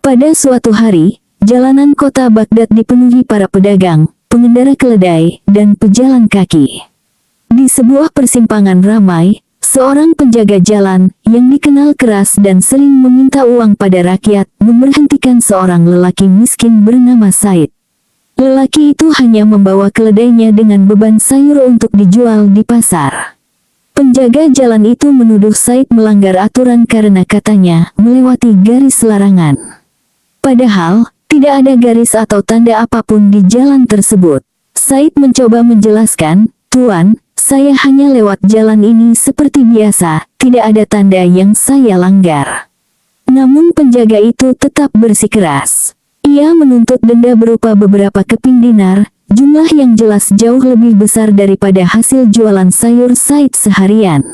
Pada suatu hari, jalanan kota Baghdad dipenuhi para pedagang, pengendara keledai, dan pejalan kaki. Di sebuah persimpangan ramai, seorang penjaga jalan, yang dikenal keras dan sering meminta uang pada rakyat, memberhentikan seorang lelaki miskin bernama Said. Lelaki itu hanya membawa keledainya dengan beban sayur untuk dijual di pasar. Penjaga jalan itu menuduh Said melanggar aturan karena katanya melewati garis larangan. Padahal, tidak ada garis atau tanda apapun di jalan tersebut. Said mencoba menjelaskan, "Tuan, saya hanya lewat jalan ini seperti biasa, tidak ada tanda yang saya langgar." Namun penjaga itu tetap bersikeras. Ia menuntut denda berupa beberapa keping dinar, jumlah yang jelas jauh lebih besar daripada hasil jualan sayur Said seharian.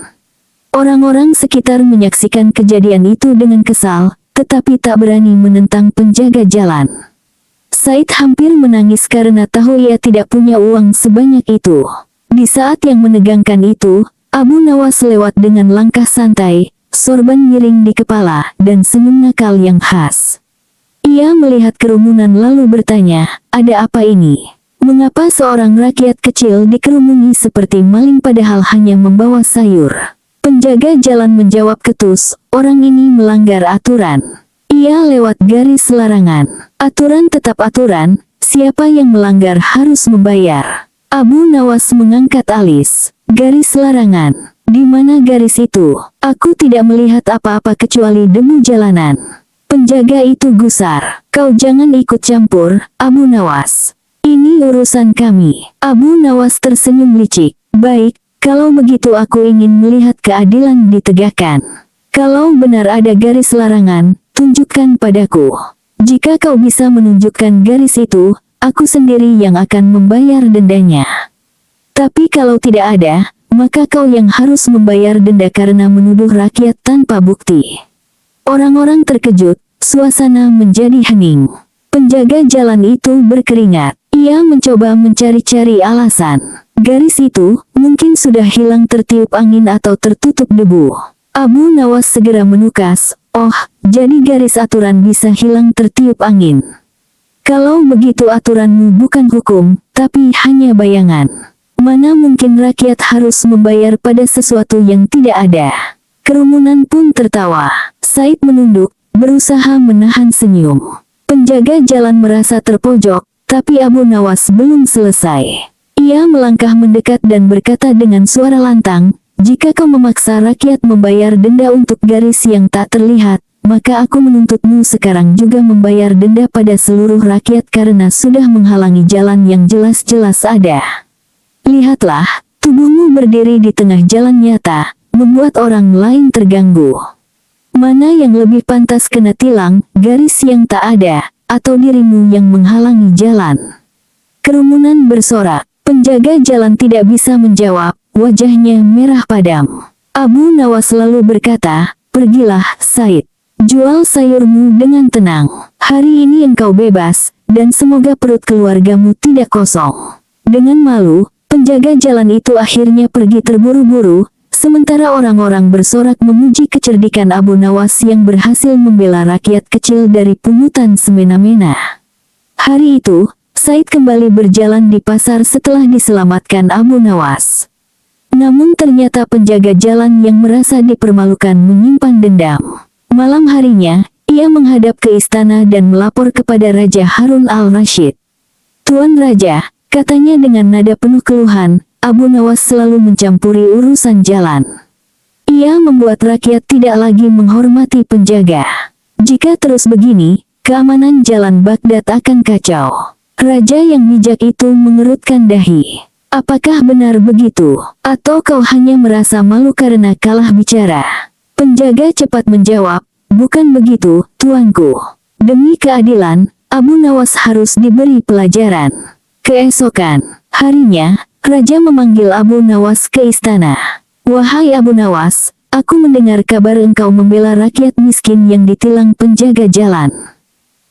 Orang-orang sekitar menyaksikan kejadian itu dengan kesal, tetapi tak berani menentang penjaga jalan. Said hampir menangis karena tahu ia tidak punya uang sebanyak itu. Di saat yang menegangkan itu, Abu Nawas lewat dengan langkah santai, sorban miring di kepala, dan senyum nakal yang khas. Ia melihat kerumunan lalu bertanya, "Ada apa ini? Mengapa seorang rakyat kecil dikerumuni seperti maling padahal hanya membawa sayur?" Penjaga jalan menjawab ketus, "Orang ini melanggar aturan. Ia lewat garis larangan. Aturan tetap aturan, siapa yang melanggar harus membayar." Abu Nawas mengangkat alis. "Garis larangan? Di mana garis itu? Aku tidak melihat apa-apa kecuali debu jalanan." Penjaga itu gusar, "Kau jangan ikut campur, Abu Nawas. Ini urusan kami." Abu Nawas tersenyum licik. "Baik, kalau begitu aku ingin melihat keadilan ditegakkan. Kalau benar ada garis larangan, tunjukkan padaku. Jika kau bisa menunjukkan garis itu, aku sendiri yang akan membayar dendanya. Tapi kalau tidak ada, maka kau yang harus membayar denda karena menuduh rakyat tanpa bukti." Orang-orang terkejut, suasana menjadi hening. Penjaga jalan itu berkeringat. Ia mencoba mencari-cari alasan. Garis itu mungkin sudah hilang tertiup angin atau tertutup debu. Abu Nawas segera menukas, "Oh, jadi garis aturan bisa hilang tertiup angin. Kalau begitu aturanmu bukan hukum, tapi hanya bayangan. Mana mungkin rakyat harus membayar pada sesuatu yang tidak ada." Kerumunan pun tertawa. Said menunduk, berusaha menahan senyum. Penjaga jalan merasa terpojok, tapi Abu Nawas belum selesai. Ia melangkah mendekat dan berkata dengan suara lantang, "Jika kau memaksa rakyat membayar denda untuk garis yang tak terlihat, maka aku menuntutmu sekarang juga membayar denda pada seluruh rakyat karena sudah menghalangi jalan yang jelas-jelas ada. Lihatlah, tubuhmu berdiri di tengah jalan nyata, membuat orang lain terganggu. Mana yang lebih pantas kena tilang, garis yang tak ada, atau dirimu yang menghalangi jalan?" Kerumunan bersorak. Penjaga jalan tidak bisa menjawab, wajahnya merah padam. Abu Nawas lalu berkata, "Pergilah, Said. Jual sayurmu dengan tenang. Hari ini engkau bebas, dan semoga perut keluargamu tidak kosong." Dengan malu, penjaga jalan itu akhirnya pergi terburu-buru, sementara orang-orang bersorak memuji kecerdikan Abu Nawas yang berhasil membela rakyat kecil dari pungutan semena-mena. Hari itu, Said kembali berjalan di pasar setelah diselamatkan Abu Nawas. Namun ternyata penjaga jalan yang merasa dipermalukan menyimpan dendam. Malam harinya, ia menghadap ke istana dan melapor kepada Raja Harun al-Rashid. "Tuan Raja," katanya dengan nada penuh keluhan, "Abu Nawas selalu mencampuri urusan jalan. Ia membuat rakyat tidak lagi menghormati penjaga. Jika terus begini, keamanan jalan Baghdad akan kacau." Raja yang bijak itu mengerutkan dahi. "Apakah benar begitu? Atau kau hanya merasa malu karena kalah bicara?" Penjaga cepat menjawab, "Bukan begitu, tuanku. Demi keadilan, Abu Nawas harus diberi pelajaran." Keesokan harinya, Raja memanggil Abu Nawas ke istana. "Wahai Abu Nawas, aku mendengar kabar engkau membela rakyat miskin yang ditilang penjaga jalan."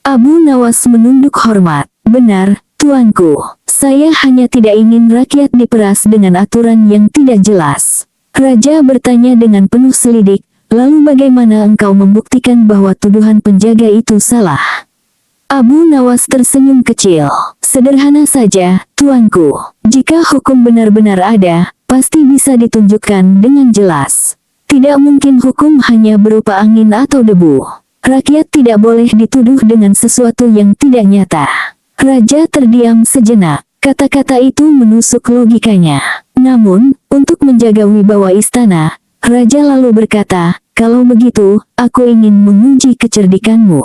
Abu Nawas menunduk hormat. "Benar, tuanku. Saya hanya tidak ingin rakyat diperas dengan aturan yang tidak jelas." Raja bertanya dengan penuh selidik, lalu bagaimana engkau membuktikan bahwa tuduhan penjaga itu salah? Abu Nawas tersenyum kecil. Sederhana saja, tuanku. Jika hukum benar-benar ada, pasti bisa ditunjukkan dengan jelas. Tidak mungkin hukum hanya berupa angin atau debu. Rakyat tidak boleh dituduh dengan sesuatu yang tidak nyata. Raja terdiam sejenak. Kata-kata itu menusuk logikanya. Namun, untuk menjaga wibawa istana, Raja lalu berkata, kalau begitu, aku ingin menguji kecerdikanmu.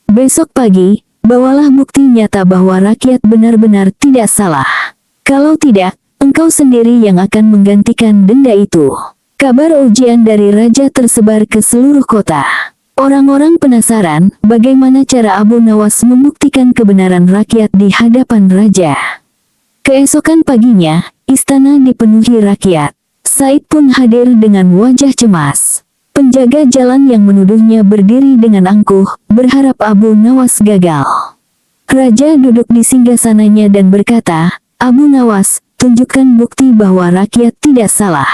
Besok pagi, bawalah bukti nyata bahwa rakyat benar-benar tidak salah. Kalau tidak, engkau sendiri yang akan menggantikan denda itu. Kabar ujian dari raja tersebar ke seluruh kota. Orang-orang penasaran bagaimana cara Abu Nawas membuktikan kebenaran rakyat di hadapan raja. Keesokan paginya, istana dipenuhi rakyat. Said pun hadir dengan wajah cemas. Penjaga jalan yang menuduhnya berdiri dengan angkuh, berharap Abu Nawas gagal. Raja duduk di singgasananya dan berkata, Abu Nawas, tunjukkan bukti bahwa rakyat tidak salah.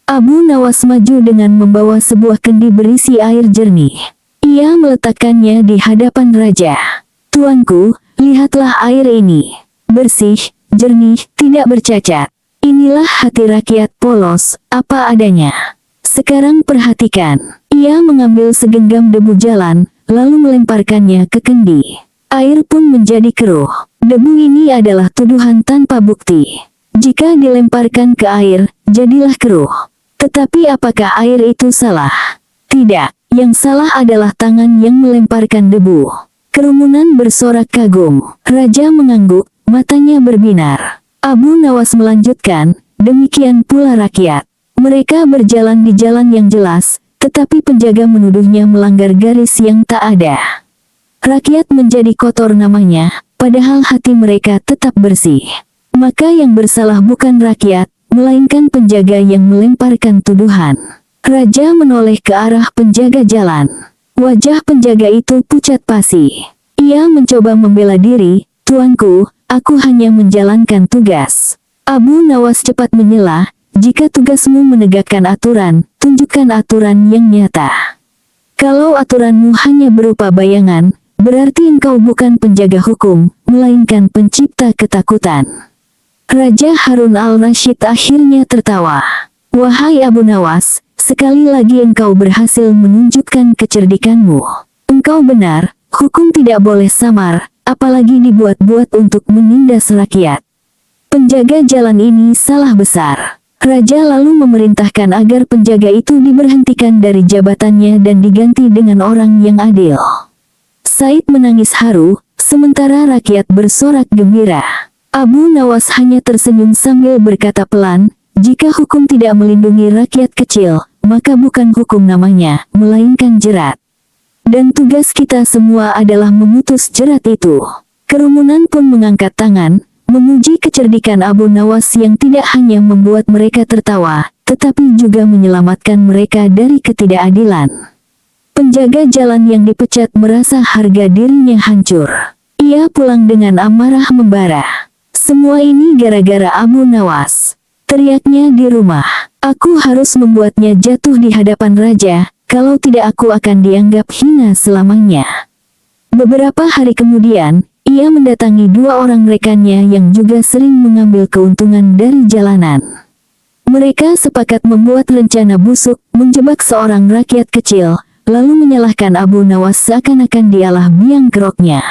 Abu Nawas maju dengan membawa sebuah kendi berisi air jernih. Ia meletakkannya di hadapan raja. Tuanku, lihatlah air ini. Bersih, jernih, tidak bercacat. Inilah hati rakyat polos, apa adanya. Sekarang perhatikan. Ia mengambil segenggam debu jalan, lalu melemparkannya ke kendi. Air pun menjadi keruh. Debu ini adalah tuduhan tanpa bukti. Jika dilemparkan ke air, jadilah keruh. Tetapi apakah air itu salah? Tidak, yang salah adalah tangan yang melemparkan debu. Kerumunan bersorak kagum. Raja mengangguk, matanya berbinar. Abu Nawas melanjutkan, demikian pula rakyat. Mereka berjalan di jalan yang jelas, tetapi penjaga menuduhnya melanggar garis yang tak ada. Rakyat menjadi kotor namanya, padahal hati mereka tetap bersih. Maka yang bersalah bukan rakyat, melainkan penjaga yang melemparkan tuduhan. Raja menoleh ke arah penjaga jalan. Wajah penjaga itu pucat pasi. Ia mencoba membela diri, tuanku, aku hanya menjalankan tugas. Abu Nawas cepat menyela, jika tugasmu menegakkan aturan, tunjukkan aturan yang nyata. Kalau aturanmu hanya berupa bayangan, berarti engkau bukan penjaga hukum, melainkan pencipta ketakutan. Raja Harun al-Rashid akhirnya tertawa. Wahai Abu Nawas, sekali lagi engkau berhasil menunjukkan kecerdikanmu. Engkau benar, hukum tidak boleh samar, apalagi dibuat-buat untuk menindas rakyat. Penjaga jalan ini salah besar. Raja lalu memerintahkan agar penjaga itu diberhentikan dari jabatannya dan diganti dengan orang yang adil. Said menangis haru, sementara rakyat bersorak gembira. Abu Nawas hanya tersenyum sambil berkata pelan, jika hukum tidak melindungi rakyat kecil, maka bukan hukum namanya, melainkan jerat. Dan tugas kita semua adalah memutus jerat itu. Kerumunan pun mengangkat tangan, memuji kecerdikan Abu Nawas yang tidak hanya membuat mereka tertawa, tetapi juga menyelamatkan mereka dari ketidakadilan. Penjaga jalan yang dipecat merasa harga dirinya hancur. Ia pulang dengan amarah membara. Semua ini gara-gara Abu Nawas. Teriaknya di rumah. Aku harus membuatnya jatuh di hadapan raja, kalau tidak aku akan dianggap hina selamanya. Beberapa hari kemudian, ia mendatangi dua orang rekannya yang juga sering mengambil keuntungan dari jalanan. Mereka sepakat membuat rencana busuk, menjebak seorang rakyat kecil, lalu menyalahkan Abu Nawas seakan-akan dialah biang keroknya.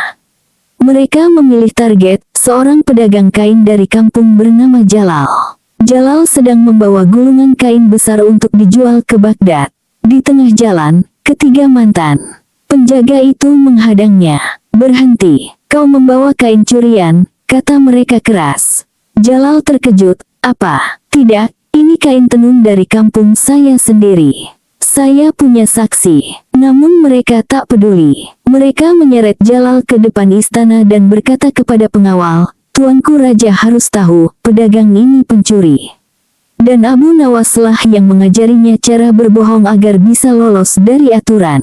Mereka memilih target, seorang pedagang kain dari kampung bernama Jalal. Jalal sedang membawa gulungan kain besar untuk dijual ke Baghdad. Di tengah jalan, ketiga mantan penjaga itu menghadangnya. Berhenti, kau membawa kain curian, kata mereka keras. Jalal terkejut, apa? Tidak, ini kain tenun dari kampung saya sendiri. Saya punya saksi. Namun mereka tak peduli. Mereka menyeret Jalal ke depan istana dan berkata kepada pengawal, Tuanku Raja harus tahu, pedagang ini pencuri. Dan Abu Nawaslah yang mengajarinya cara berbohong agar bisa lolos dari aturan.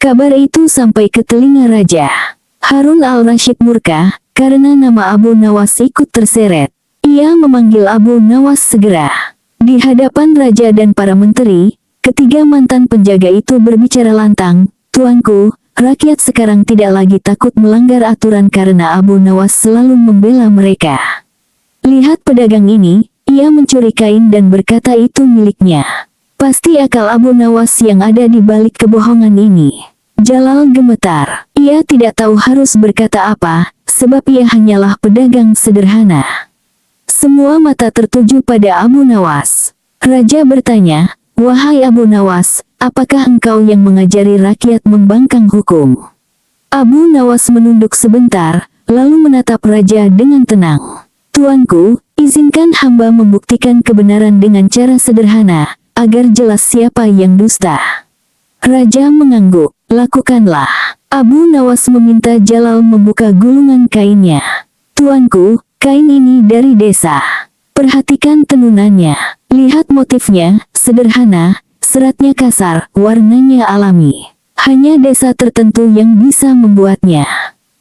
Kabar itu sampai ke telinga Raja. Harun al-Rashid murka, karena nama Abu Nawas ikut terseret. Ia memanggil Abu Nawas segera. Di hadapan Raja dan para menteri, Ketiga mantan penjaga itu berbicara lantang, "Tuanku, rakyat sekarang tidak lagi takut melanggar aturan karena Abu Nawas selalu membela mereka. Lihat pedagang ini, ia mencuri kain dan berkata itu miliknya. Pasti akal Abu Nawas yang ada di balik kebohongan ini." Jalal gemetar. Ia tidak tahu harus berkata apa, sebab ia hanyalah pedagang sederhana. Semua mata tertuju pada Abu Nawas. Raja bertanya, "Wahai Abu Nawas, apakah engkau yang mengajari rakyat membangkang hukum?" Abu Nawas menunduk sebentar, lalu menatap raja dengan tenang. "Tuanku, izinkan hamba membuktikan kebenaran dengan cara sederhana, agar jelas siapa yang dusta." Raja mengangguk. "Lakukanlah." Abu Nawas meminta Jalal membuka gulungan kainnya. "Tuanku, kain ini dari desa. Perhatikan tenunannya. Lihat motifnya, sederhana, seratnya kasar, warnanya alami. Hanya desa tertentu yang bisa membuatnya.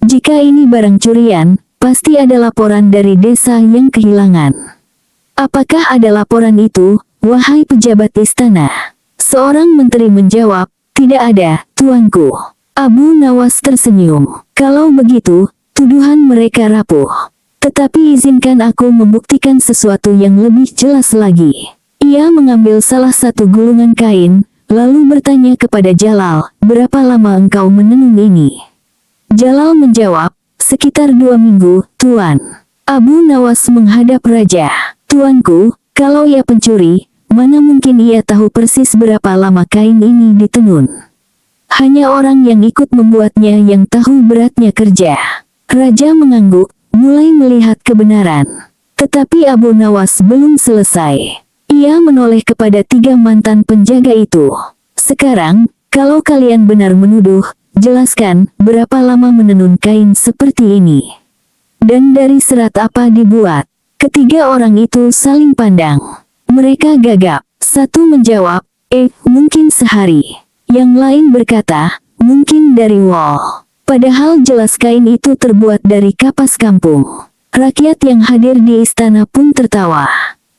Jika ini barang curian, pasti ada laporan dari desa yang kehilangan." "Apakah ada laporan itu, wahai pejabat istana?" Seorang menteri menjawab, "Tidak ada, tuanku." Abu Nawas tersenyum. "Kalau begitu, tuduhan mereka rapuh. Tetapi izinkan aku membuktikan sesuatu yang lebih jelas lagi." Ia mengambil salah satu gulungan kain, lalu bertanya kepada Jalal, "Berapa lama engkau menenun ini?" Jalal menjawab, "Sekitar 2 minggu, Tuan." Abu Nawas menghadap raja. "Tuanku, kalau ia pencuri, mana mungkin ia tahu persis berapa lama kain ini ditenun? Hanya orang yang ikut membuatnya yang tahu beratnya kerja." Raja mengangguk, mulai melihat kebenaran. Tetapi Abu Nawas belum selesai. Ia menoleh kepada 3 mantan penjaga itu. "Sekarang, kalau kalian benar menuduh, jelaskan berapa lama menenun kain seperti ini. Dan dari serat apa dibuat?" Ketiga orang itu saling pandang. Mereka gagap. Satu menjawab, "Mungkin sehari." Yang lain berkata, "Mungkin dari wol." Padahal jelas kain itu terbuat dari kapas kampung. Rakyat yang hadir di istana pun tertawa.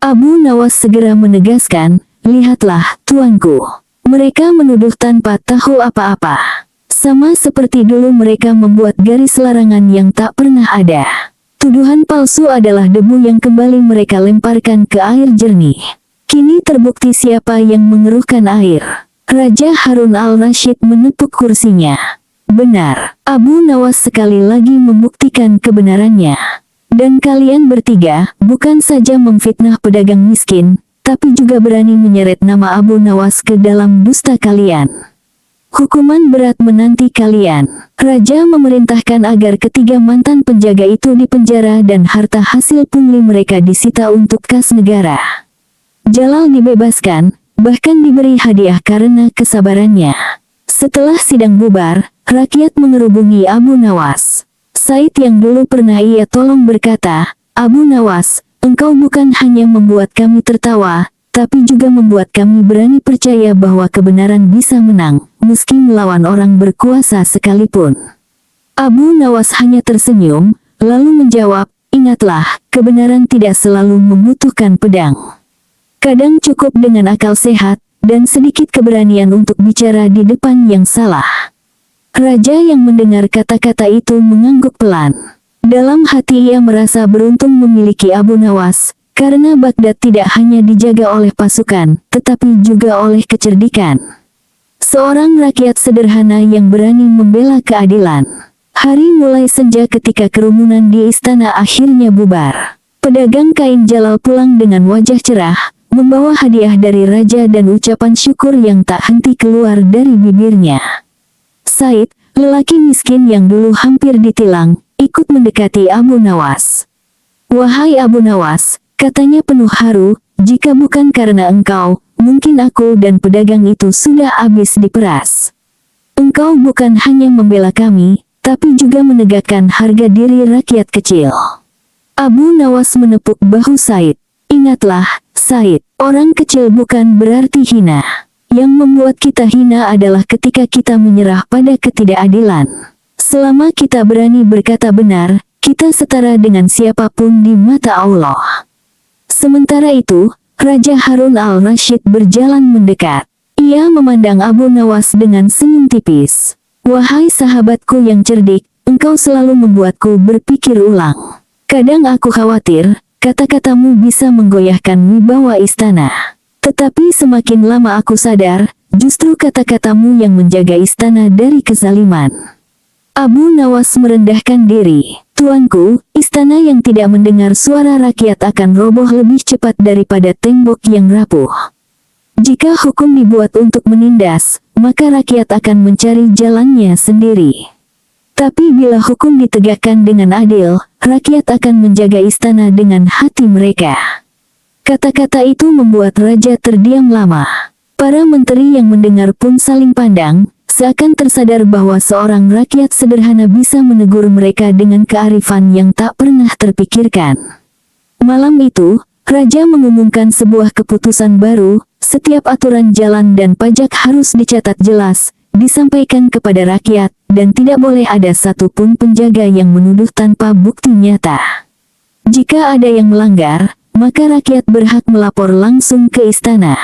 Abu Nawas segera menegaskan, "Lihatlah, tuanku. Mereka menuduh tanpa tahu apa-apa. Sama seperti dulu mereka membuat garis larangan yang tak pernah ada. Tuduhan palsu adalah debu yang kembali mereka lemparkan ke air jernih. Kini terbukti siapa yang mengeruhkan air." Raja Harun al-Rashid menepuk kursinya. "Benar." Abu Nawas sekali lagi membuktikan kebenarannya. "Dan kalian bertiga, bukan saja memfitnah pedagang miskin, tapi juga berani menyeret nama Abu Nawas ke dalam dusta kalian. Hukuman berat menanti kalian." Raja memerintahkan agar ketiga mantan penjaga itu dipenjara dan harta hasil pungli mereka disita untuk kas negara. Jalal dibebaskan, bahkan diberi hadiah karena kesabarannya. Setelah sidang bubar, rakyat mengerubungi Abu Nawas. Said yang dulu pernah ia tolong berkata, "Abu Nawas, engkau bukan hanya membuat kami tertawa, tapi juga membuat kami berani percaya bahwa kebenaran bisa menang, meski melawan orang berkuasa sekalipun." Abu Nawas hanya tersenyum, lalu menjawab, "Ingatlah, kebenaran tidak selalu membutuhkan pedang. Kadang cukup dengan akal sehat, dan sedikit keberanian untuk bicara di depan yang salah." Raja yang mendengar kata-kata itu mengangguk pelan. Dalam hati ia merasa beruntung memiliki Abu Nawas, karena Baghdad tidak hanya dijaga oleh pasukan, tetapi juga oleh kecerdikan. Seorang rakyat sederhana yang berani membela keadilan. Hari mulai senja ketika kerumunan di istana akhirnya bubar. Pedagang kain Jalal pulang dengan wajah cerah, membawa hadiah dari raja dan ucapan syukur yang tak henti keluar dari bibirnya. Said, lelaki miskin yang dulu hampir ditilang, ikut mendekati Abu Nawas. "Wahai Abu Nawas," katanya penuh haru, "jika bukan karena engkau, mungkin aku dan pedagang itu sudah habis diperas. Engkau bukan hanya membela kami, tapi juga menegakkan harga diri rakyat kecil." Abu Nawas menepuk bahu Said. "Ingatlah, Said, orang kecil bukan berarti hina. Yang membuat kita hina adalah ketika kita menyerah pada ketidakadilan. Selama kita berani berkata benar, kita setara dengan siapapun di mata Allah." Sementara itu, Raja Harun al-Rashid berjalan mendekat. Ia memandang Abu Nawas dengan senyum tipis. Wahai sahabatku yang cerdik, engkau selalu membuatku berpikir ulang. Kadang aku khawatir, kata-katamu bisa menggoyahkan wibawa istana. Tetapi semakin lama aku sadar, justru kata-katamu yang menjaga istana dari kezaliman. Abu Nawas merendahkan diri. Tuanku, istana yang tidak mendengar suara rakyat akan roboh lebih cepat daripada tembok yang rapuh. Jika hukum dibuat untuk menindas, maka rakyat akan mencari jalannya sendiri. Tapi bila hukum ditegakkan dengan adil, rakyat akan menjaga istana dengan hati mereka. Kata-kata itu membuat raja terdiam lama. Para menteri yang mendengar pun saling pandang, seakan tersadar bahwa seorang rakyat sederhana bisa menegur mereka dengan kearifan yang tak pernah terpikirkan. Malam itu, raja mengumumkan sebuah keputusan baru. Setiap aturan jalan dan pajak harus dicatat jelas, disampaikan kepada rakyat, dan tidak boleh ada satupun penjaga yang menuduh tanpa bukti nyata. Jika ada yang melanggar, maka rakyat berhak melapor langsung ke istana.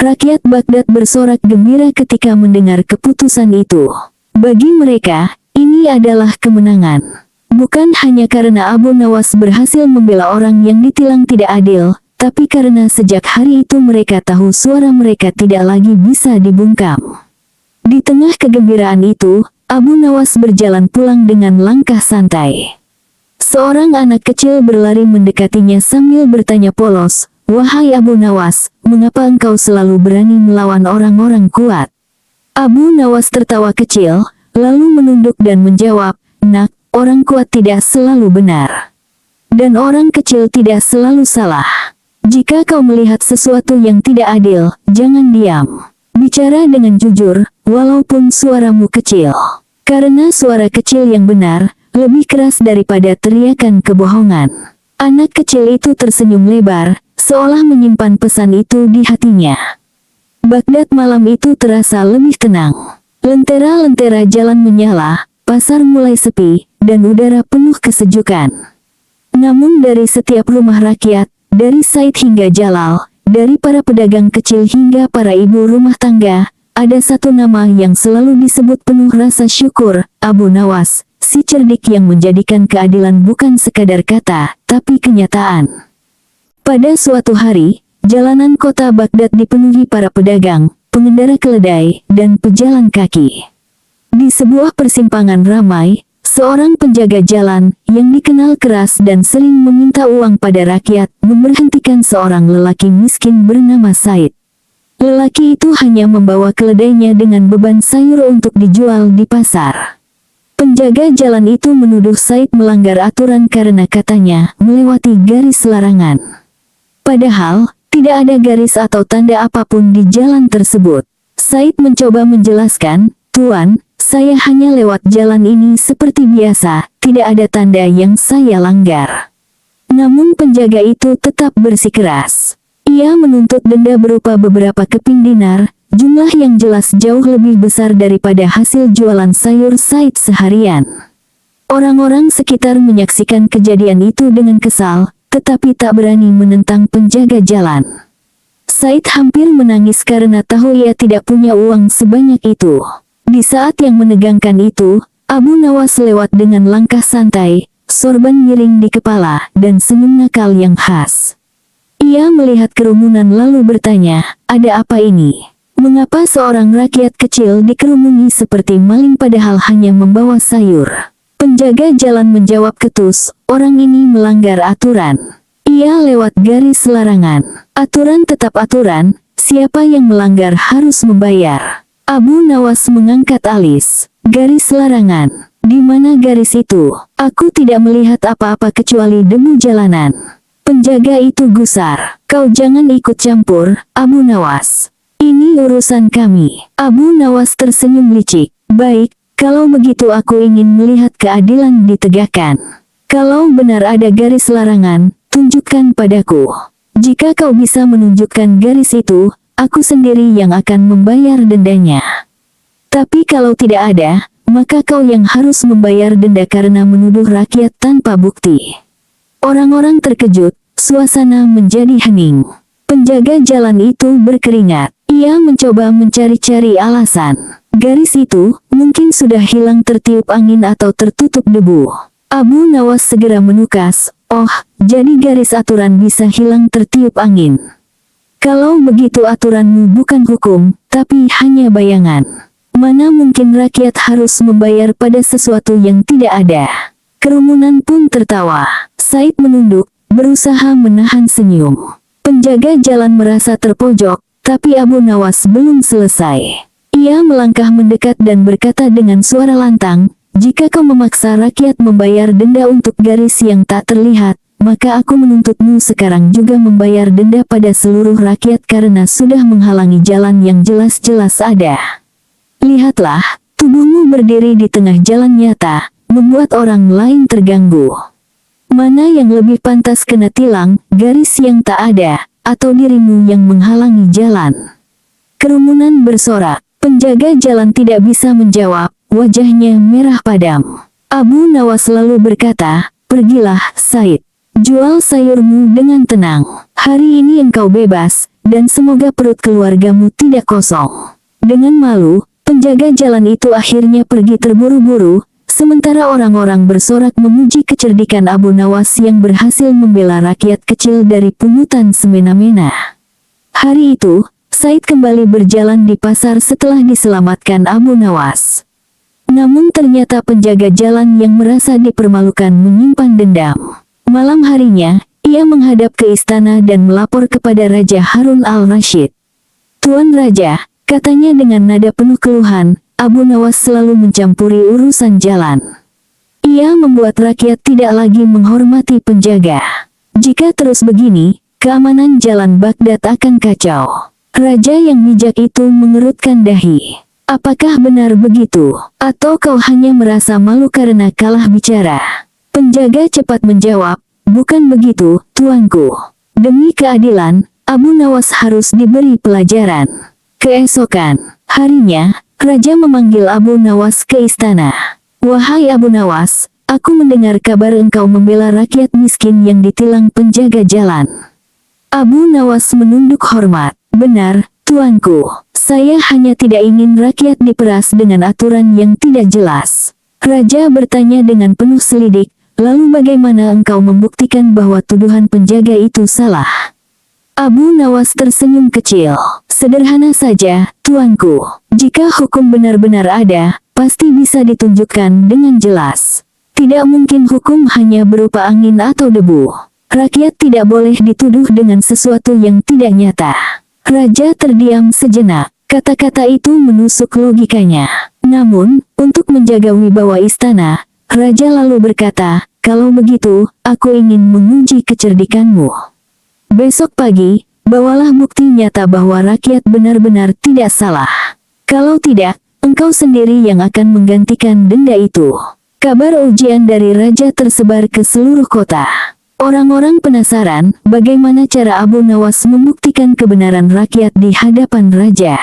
Rakyat Baghdad bersorak gembira ketika mendengar keputusan itu. Bagi mereka, ini adalah kemenangan. Bukan hanya karena Abu Nawas berhasil membela orang yang ditilang tidak adil, tapi karena sejak hari itu mereka tahu suara mereka tidak lagi bisa dibungkam. Di tengah kegembiraan itu, Abu Nawas berjalan pulang dengan langkah santai. Seorang anak kecil berlari mendekatinya sambil bertanya polos, "Wahai Abu Nawas, mengapa engkau selalu berani melawan orang-orang kuat?" Abu Nawas tertawa kecil, lalu menunduk dan menjawab, "Nak, orang kuat tidak selalu benar. Dan orang kecil tidak selalu salah. Jika kau melihat sesuatu yang tidak adil, jangan diam. Bicara dengan jujur, walaupun suaramu kecil. Karena suara kecil yang benar, lebih keras daripada teriakan kebohongan." Anak kecil itu tersenyum lebar, seolah menyimpan pesan itu di hatinya. Baghdad malam itu terasa lebih tenang. Lentera-lentera jalan menyala, pasar mulai sepi, dan udara penuh kesejukan. Namun dari setiap rumah rakyat, dari Said hingga Jalal, dari para pedagang kecil hingga para ibu rumah tangga, ada satu nama yang selalu disebut penuh rasa syukur, Abu Nawas, si cerdik yang menjadikan keadilan bukan sekadar kata, tapi kenyataan. Pada suatu hari, jalanan kota Baghdad dipenuhi para pedagang, pengendara keledai, dan pejalan kaki. Di sebuah persimpangan ramai, seorang penjaga jalan, yang dikenal keras dan sering meminta uang pada rakyat, memberhentikan seorang lelaki miskin bernama Said. Lelaki itu hanya membawa keledainya dengan beban sayur untuk dijual di pasar. Penjaga jalan itu menuduh Said melanggar aturan karena katanya melewati garis larangan. Padahal, tidak ada garis atau tanda apapun di jalan tersebut. Said mencoba menjelaskan, "Tuan, saya hanya lewat jalan ini seperti biasa, tidak ada tanda yang saya langgar." Namun penjaga itu tetap bersikeras. Ia menuntut denda berupa beberapa keping dinar, jumlah yang jelas jauh lebih besar daripada hasil jualan sayur Said seharian. Orang-orang sekitar menyaksikan kejadian itu dengan kesal, tetapi tak berani menentang penjaga jalan. Said hampir menangis karena tahu ia tidak punya uang sebanyak itu. Di saat yang menegangkan itu, Abu Nawas lewat dengan langkah santai, sorban miring di kepala, dan senyum nakal yang khas. Ia melihat kerumunan lalu bertanya, "Ada apa ini? Mengapa seorang rakyat kecil dikerumuni seperti maling padahal hanya membawa sayur?" Penjaga jalan menjawab ketus, "Orang ini melanggar aturan. Ia lewat garis larangan. Aturan tetap aturan, siapa yang melanggar harus membayar." Abu Nawas mengangkat alis. "Garis larangan? Di mana garis itu? Aku tidak melihat apa-apa kecuali debu jalanan." Penjaga itu gusar. "Kau jangan ikut campur, Abu Nawas. Ini urusan kami." Abu Nawas tersenyum licik. "Baik, kalau begitu aku ingin melihat keadilan ditegakkan. Kalau benar ada garis larangan, tunjukkan padaku. Jika kau bisa menunjukkan garis itu, aku sendiri yang akan membayar dendanya. Tapi kalau tidak ada, maka kau yang harus membayar denda karena menuduh rakyat tanpa bukti." Orang-orang terkejut, suasana menjadi hening. Penjaga jalan itu berkeringat. Ia mencoba mencari-cari alasan. Garis itu mungkin sudah hilang tertiup angin atau tertutup debu. Abu Nawas segera menukas, "Oh, jadi garis aturan bisa hilang tertiup angin. Kalau begitu aturanmu bukan hukum, tapi hanya bayangan. Mana mungkin rakyat harus membayar pada sesuatu yang tidak ada." Kerumunan pun tertawa. Said menunduk, berusaha menahan senyum. Penjaga jalan merasa terpojok, tapi Abu Nawas belum selesai. Ia melangkah mendekat dan berkata dengan suara lantang, "Jika kau memaksa rakyat membayar denda untuk garis yang tak terlihat, maka aku menuntutmu sekarang juga membayar denda pada seluruh rakyat karena sudah menghalangi jalan yang jelas-jelas ada. Lihatlah, tubuhmu berdiri di tengah jalan nyata, membuat orang lain terganggu. Mana yang lebih pantas kena tilang, garis yang tak ada, atau dirimu yang menghalangi jalan?" Kerumunan bersorak. Penjaga jalan tidak bisa menjawab, wajahnya merah padam. Abu Nawas lalu berkata, "Pergilah, Said. Jual sayurmu dengan tenang. Hari ini engkau bebas, dan semoga perut keluargamu tidak kosong." Dengan malu, penjaga jalan itu akhirnya pergi terburu-buru, sementara orang-orang bersorak memuji kecerdikan Abu Nawas yang berhasil membela rakyat kecil dari pungutan semena-mena. Hari itu, Said kembali berjalan di pasar setelah diselamatkan Abu Nawas. Namun ternyata penjaga jalan yang merasa dipermalukan menyimpan dendam. Malam harinya, ia menghadap ke istana dan melapor kepada Raja Harun al-Rashid. "Tuan Raja," katanya dengan nada penuh keluhan, "Abu Nawas selalu mencampuri urusan jalan. Ia membuat rakyat tidak lagi menghormati penjaga. Jika terus begini, keamanan jalan Baghdad akan kacau." Raja yang bijak itu mengerutkan dahi. "Apakah benar begitu? Atau kau hanya merasa malu karena kalah bicara?" Penjaga cepat menjawab, "Bukan begitu, tuanku. Demi keadilan, Abu Nawas harus diberi pelajaran." Keesokan harinya, Raja memanggil Abu Nawas ke istana. "Wahai Abu Nawas, aku mendengar kabar engkau membela rakyat miskin yang ditilang penjaga jalan." Abu Nawas menunduk hormat. "Benar, tuanku. Saya hanya tidak ingin rakyat diperas dengan aturan yang tidak jelas." Raja bertanya dengan penuh selidik, "Lalu bagaimana engkau membuktikan bahwa tuduhan penjaga itu salah?" Abu Nawas tersenyum kecil. "Sederhana saja, tuanku. Jika hukum benar-benar ada, pasti bisa ditunjukkan dengan jelas. Tidak mungkin hukum hanya berupa angin atau debu. Rakyat tidak boleh dituduh dengan sesuatu yang tidak nyata." Raja terdiam sejenak. Kata-kata itu menusuk logikanya. Namun, untuk menjaga wibawa istana, Raja lalu berkata, "Kalau begitu, aku ingin menguji kecerdikanmu. Besok pagi, bawalah bukti nyata bahwa rakyat benar-benar tidak salah. Kalau tidak, engkau sendiri yang akan menggantikan denda itu." Kabar ujian dari Raja tersebar ke seluruh kota. Orang-orang penasaran bagaimana cara Abu Nawas membuktikan kebenaran rakyat di hadapan Raja.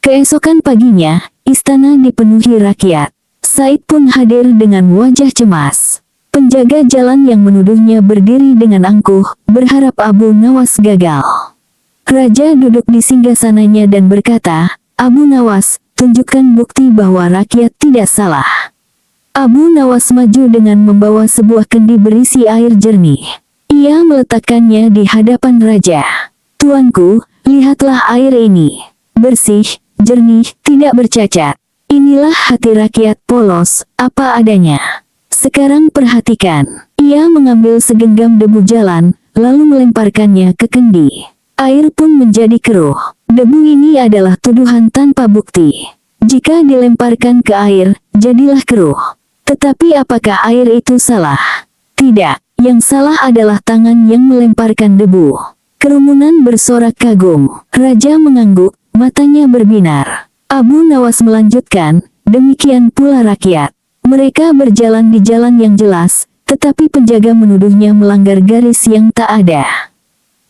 Keesokan paginya, istana dipenuhi rakyat. Said pun hadir dengan wajah cemas. Penjaga jalan yang menuduhnya berdiri dengan angkuh, berharap Abu Nawas gagal. Raja duduk di singgasananya dan berkata, "Abu Nawas, tunjukkan bukti bahwa rakyat tidak salah." Abu Nawas maju dengan membawa sebuah kendi berisi air jernih. Ia meletakkannya di hadapan Raja. "Tuanku, lihatlah air ini. Bersih, jernih, tidak bercacat. Inilah hati rakyat polos, apa adanya. Sekarang perhatikan." Ia mengambil segenggam debu jalan, lalu melemparkannya ke kendi. Air pun menjadi keruh. Debu ini adalah tuduhan tanpa bukti. Jika dilemparkan ke air, jadilah keruh. Tetapi apakah air itu salah? Tidak, yang salah adalah tangan yang melemparkan debu. Kerumunan bersorak kagum. Raja mengangguk, matanya berbinar. Abu Nawas melanjutkan, "Demikian pula rakyat. Mereka berjalan di jalan yang jelas, tetapi penjaga menuduhnya melanggar garis yang tak ada.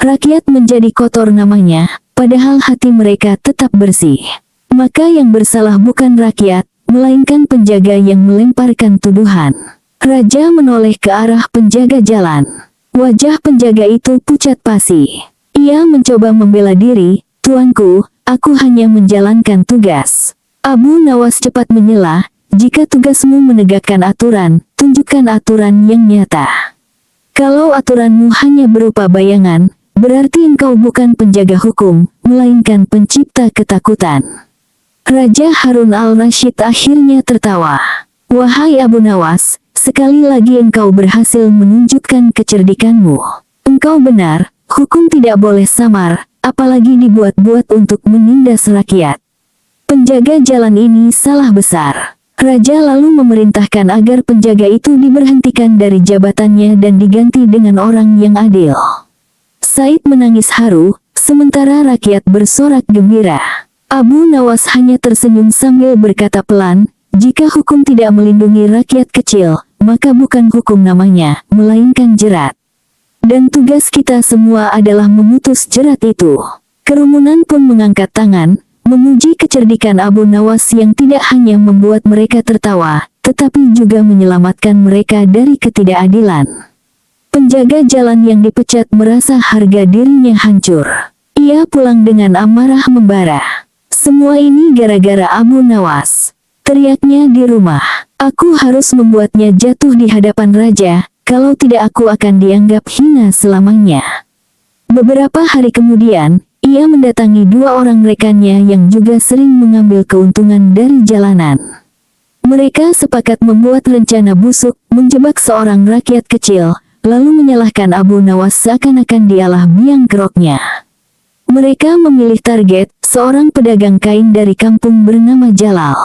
Rakyat menjadi kotor namanya, padahal hati mereka tetap bersih. Maka yang bersalah bukan rakyat, melainkan penjaga yang melemparkan tuduhan." Raja menoleh ke arah penjaga jalan. Wajah penjaga itu pucat pasi. Ia mencoba membela diri, "Tuanku, aku hanya menjalankan tugas." Abu Nawas cepat menyela, "Jika tugasmu menegakkan aturan, tunjukkan aturan yang nyata. Kalau aturanmu hanya berupa bayangan, berarti engkau bukan penjaga hukum, melainkan pencipta ketakutan." Raja Harun al-Rashid akhirnya tertawa. "Wahai Abu Nawas, sekali lagi engkau berhasil menunjukkan kecerdikanmu. Engkau benar, hukum tidak boleh samar, apalagi dibuat-buat untuk menindas rakyat. Penjaga jalan ini salah besar." Raja lalu memerintahkan agar penjaga itu diberhentikan dari jabatannya dan diganti dengan orang yang adil. Said menangis haru, sementara rakyat bersorak gembira. Abu Nawas hanya tersenyum sambil berkata pelan, "Jika hukum tidak melindungi rakyat kecil, maka bukan hukum namanya, melainkan jerat. Dan tugas kita semua adalah memutus jerat itu." Kerumunan pun mengangkat tangan, memuji kecerdikan Abu Nawas yang tidak hanya membuat mereka tertawa, tetapi juga menyelamatkan mereka dari ketidakadilan. Penjaga jalan yang dipecat merasa harga dirinya hancur. Ia pulang dengan amarah membara. "Semua ini gara-gara Abu Nawas," teriaknya di rumah. "Aku harus membuatnya jatuh di hadapan raja, kalau tidak aku akan dianggap hina selamanya." Beberapa hari kemudian, ia mendatangi dua orang rekannya yang juga sering mengambil keuntungan dari jalanan. Mereka sepakat membuat rencana busuk, menjebak seorang rakyat kecil, lalu menyalahkan Abu Nawas seakan-akan dialah biang keroknya. Mereka memilih target, seorang pedagang kain dari kampung bernama Jalal.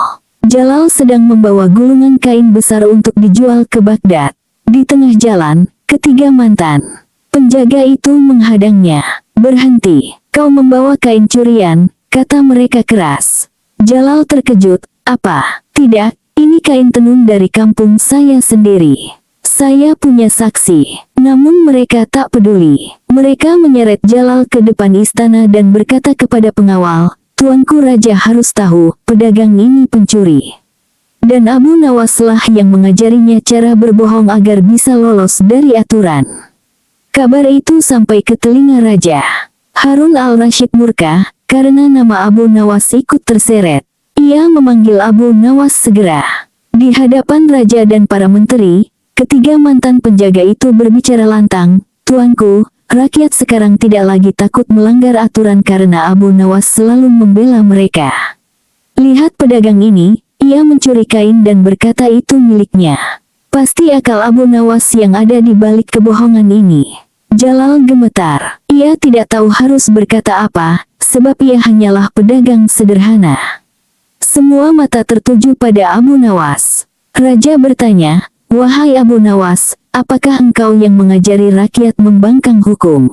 Jalal sedang membawa gulungan kain besar untuk dijual ke Baghdad. Di tengah jalan, ketiga mantan penjaga itu menghadangnya. "Berhenti, kau membawa kain curian," kata mereka keras. Jalal terkejut, "Apa? Tidak, ini kain tenun dari kampung saya sendiri. Saya punya saksi." Namun mereka tak peduli. Mereka menyeret Jalal ke depan istana dan berkata kepada pengawal, "Tuanku raja harus tahu, pedagang ini pencuri." Dan Abu Nawaslah yang mengajarinya cara berbohong agar bisa lolos dari aturan. Kabar itu sampai ke telinga raja. Harun al-Rashid murka, karena nama Abu Nawas ikut terseret. Ia memanggil Abu Nawas segera. Di hadapan raja dan para menteri, ketiga mantan penjaga itu berbicara lantang, "Tuanku, rakyat sekarang tidak lagi takut melanggar aturan karena Abu Nawas selalu membela mereka. Lihat pedagang ini, ia mencuri kain dan berkata itu miliknya. Pasti akal Abu Nawas yang ada di balik kebohongan ini." Jalal gemetar. Ia tidak tahu harus berkata apa, sebab ia hanyalah pedagang sederhana. Semua mata tertuju pada Abu Nawas. Raja bertanya, "Wahai Abu Nawas, apakah engkau yang mengajari rakyat membangkang hukum?"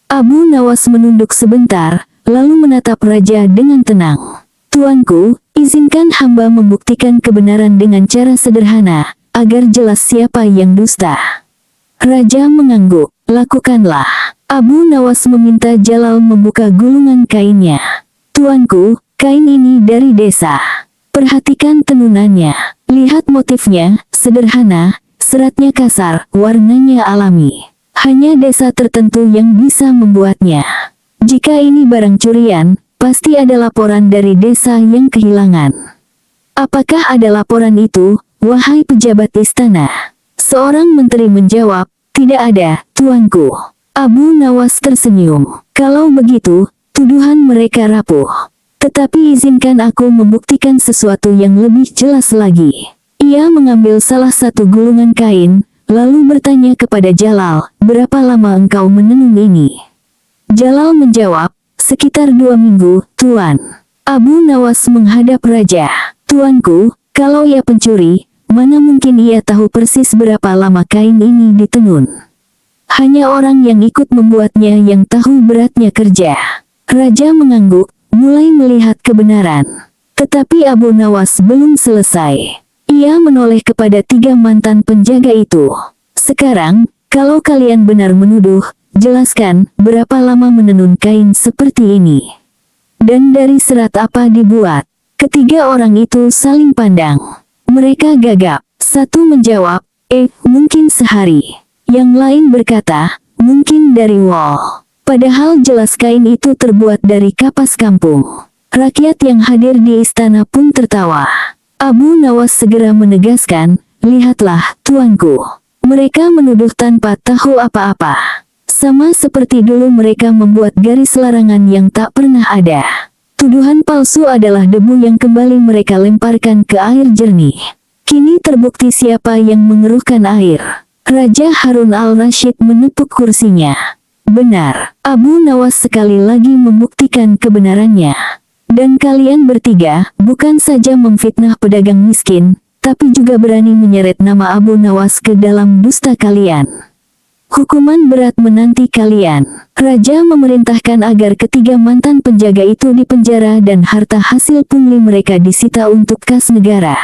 Abu Nawas menunduk sebentar, lalu menatap raja dengan tenang. "Tuanku, izinkan hamba membuktikan kebenaran dengan cara sederhana, agar jelas siapa yang dusta." Raja mengangguk. "Lakukanlah." Abu Nawas meminta Jalal membuka gulungan kainnya. "Tuanku, kain ini dari desa. Perhatikan tenunannya. Lihat motifnya, sederhana, seratnya kasar, warnanya alami. Hanya desa tertentu yang bisa membuatnya. Jika ini barang curian, pasti ada laporan dari desa yang kehilangan." "Apakah ada laporan itu, wahai pejabat istana?" Seorang menteri menjawab, "Tidak ada, tuanku." Abu Nawas tersenyum. "Kalau begitu, tuduhan mereka rapuh. Tetapi izinkan aku membuktikan sesuatu yang lebih jelas lagi." Ia mengambil salah satu gulungan kain, lalu bertanya kepada Jalal, "Berapa lama engkau menenun ini?" Jalal menjawab, "Sekitar 2 minggu, tuan." Abu Nawas menghadap raja. "Tuanku, kalau ia pencuri, mana mungkin ia tahu persis berapa lama kain ini ditenun? Hanya orang yang ikut membuatnya yang tahu beratnya kerja." Raja mengangguk, mulai melihat kebenaran. Tetapi Abu Nawas belum selesai. Ia menoleh kepada 3 mantan penjaga itu. "Sekarang, kalau kalian benar menuduh, jelaskan berapa lama menenun kain seperti ini. Dan dari serat apa dibuat?" Ketiga orang itu saling pandang. Mereka gagap. Satu menjawab, "Mungkin sehari." Yang lain berkata, "Mungkin dari wol." Padahal jelas kain itu terbuat dari kapas kampung. Rakyat yang hadir di istana pun tertawa. Abu Nawas segera menegaskan, "Lihatlah, tuanku. Mereka menuduh tanpa tahu apa-apa. Sama seperti dulu mereka membuat garis larangan yang tak pernah ada. Tuduhan palsu adalah debu yang kembali mereka lemparkan ke air jernih. Kini terbukti siapa yang mengeruhkan air." Raja Harun al-Rashid menepuk kursinya. "Benar, Abu Nawas sekali lagi membuktikan kebenarannya. Dan kalian bertiga, bukan saja memfitnah pedagang miskin, tapi juga berani menyeret nama Abu Nawas ke dalam dusta kalian. Hukuman berat menanti kalian." Raja memerintahkan agar ketiga mantan penjaga itu dipenjara dan harta hasil pungli mereka disita untuk kas negara.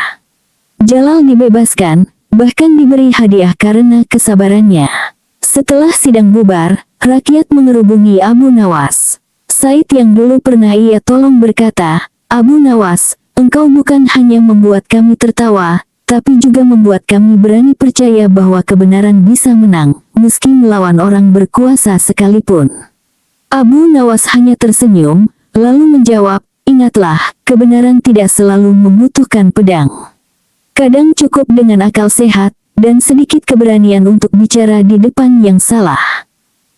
Jalal dibebaskan, bahkan diberi hadiah karena kesabarannya. Setelah sidang bubar, rakyat mengerubungi Abu Nawas. Said yang dulu pernah ia tolong berkata, "Abu Nawas, engkau bukan hanya membuat kami tertawa, tapi juga membuat kami berani percaya bahwa kebenaran bisa menang, meski melawan orang berkuasa sekalipun." Abu Nawas hanya tersenyum, lalu menjawab, "Ingatlah, kebenaran tidak selalu membutuhkan pedang. Kadang cukup dengan akal sehat, dan sedikit keberanian untuk bicara di depan yang salah."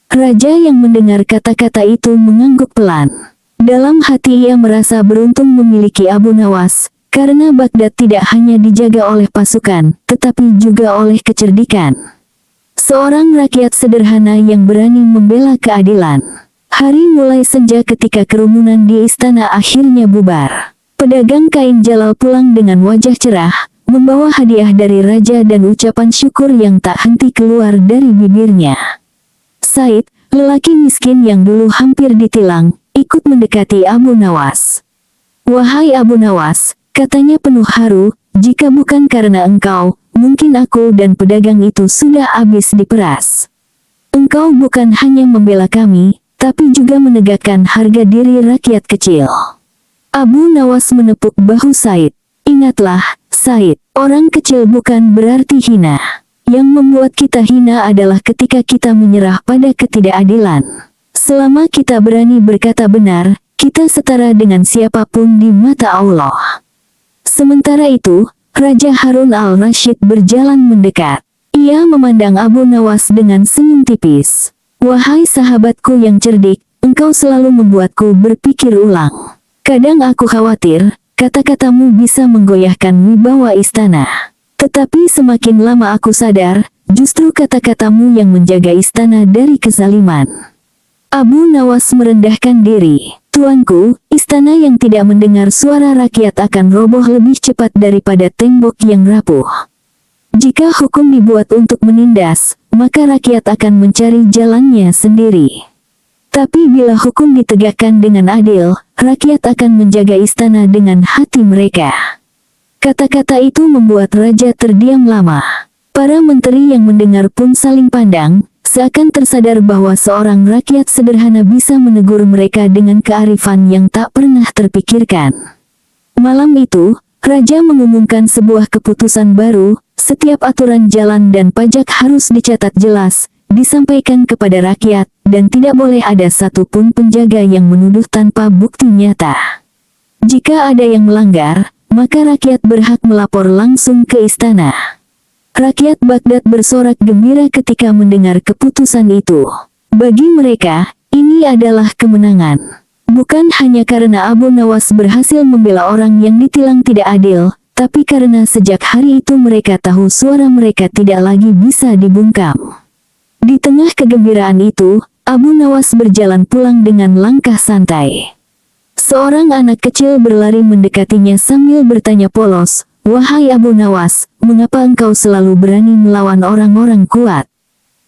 Raja yang mendengar kata-kata itu mengangguk pelan. Dalam hati ia merasa beruntung memiliki Abu Nawas, karena Baghdad tidak hanya dijaga oleh pasukan, tetapi juga oleh kecerdikan. Seorang rakyat sederhana yang berani membela keadilan. Hari mulai senja ketika kerumunan di istana akhirnya bubar. Pedagang kain Jalal pulang dengan wajah cerah, membawa hadiah dari raja dan ucapan syukur yang tak henti keluar dari bibirnya. Said, lelaki miskin yang dulu hampir ditilang, ikut mendekati Abu Nawas. "Wahai Abu Nawas," katanya penuh haru, "jika bukan karena engkau, mungkin aku dan pedagang itu sudah habis diperas. Engkau bukan hanya membela kami, tapi juga menegakkan harga diri rakyat kecil." Abu Nawas menepuk bahu Said. "Ingatlah, Said, orang kecil bukan berarti hina. Yang membuat kita hina adalah ketika kita menyerah pada ketidakadilan. Selama kita berani berkata benar, kita setara dengan siapapun di mata Allah." Sementara itu, Raja Harun al-Rashid berjalan mendekat. Ia memandang Abu Nawas dengan senyum tipis. "Wahai sahabatku yang cerdik, engkau selalu membuatku berpikir ulang. Kadang aku khawatir, kata-katamu bisa menggoyahkan wibawa istana. Tetapi semakin lama aku sadar, justru kata-katamu yang menjaga istana dari kezaliman." Abu Nawas merendahkan diri. "Tuanku, istana yang tidak mendengar suara rakyat akan roboh lebih cepat daripada tembok yang rapuh. Jika hukum dibuat untuk menindas, maka rakyat akan mencari jalannya sendiri. Tapi bila hukum ditegakkan dengan adil, rakyat akan menjaga istana dengan hati mereka." Kata-kata itu membuat raja terdiam lama. Para menteri yang mendengar pun saling pandang, seakan tersadar bahwa seorang rakyat sederhana bisa menegur mereka dengan kearifan yang tak pernah terpikirkan. Malam itu, raja mengumumkan sebuah keputusan baru, setiap aturan jalan dan pajak harus dicatat jelas, disampaikan kepada rakyat, dan tidak boleh ada satupun penjaga yang menuduh tanpa bukti nyata. Jika ada yang melanggar, maka rakyat berhak melapor langsung ke istana. Rakyat Baghdad bersorak gembira ketika mendengar keputusan itu. Bagi mereka, ini adalah kemenangan. Bukan hanya karena Abu Nawas berhasil membela orang yang ditilang tidak adil, tapi karena sejak hari itu mereka tahu suara mereka tidak lagi bisa dibungkam. Di tengah kegembiraan itu, Abu Nawas berjalan pulang dengan langkah santai. Seorang anak kecil berlari mendekatinya sambil bertanya polos, "Wahai Abu Nawas, mengapa engkau selalu berani melawan orang-orang kuat?"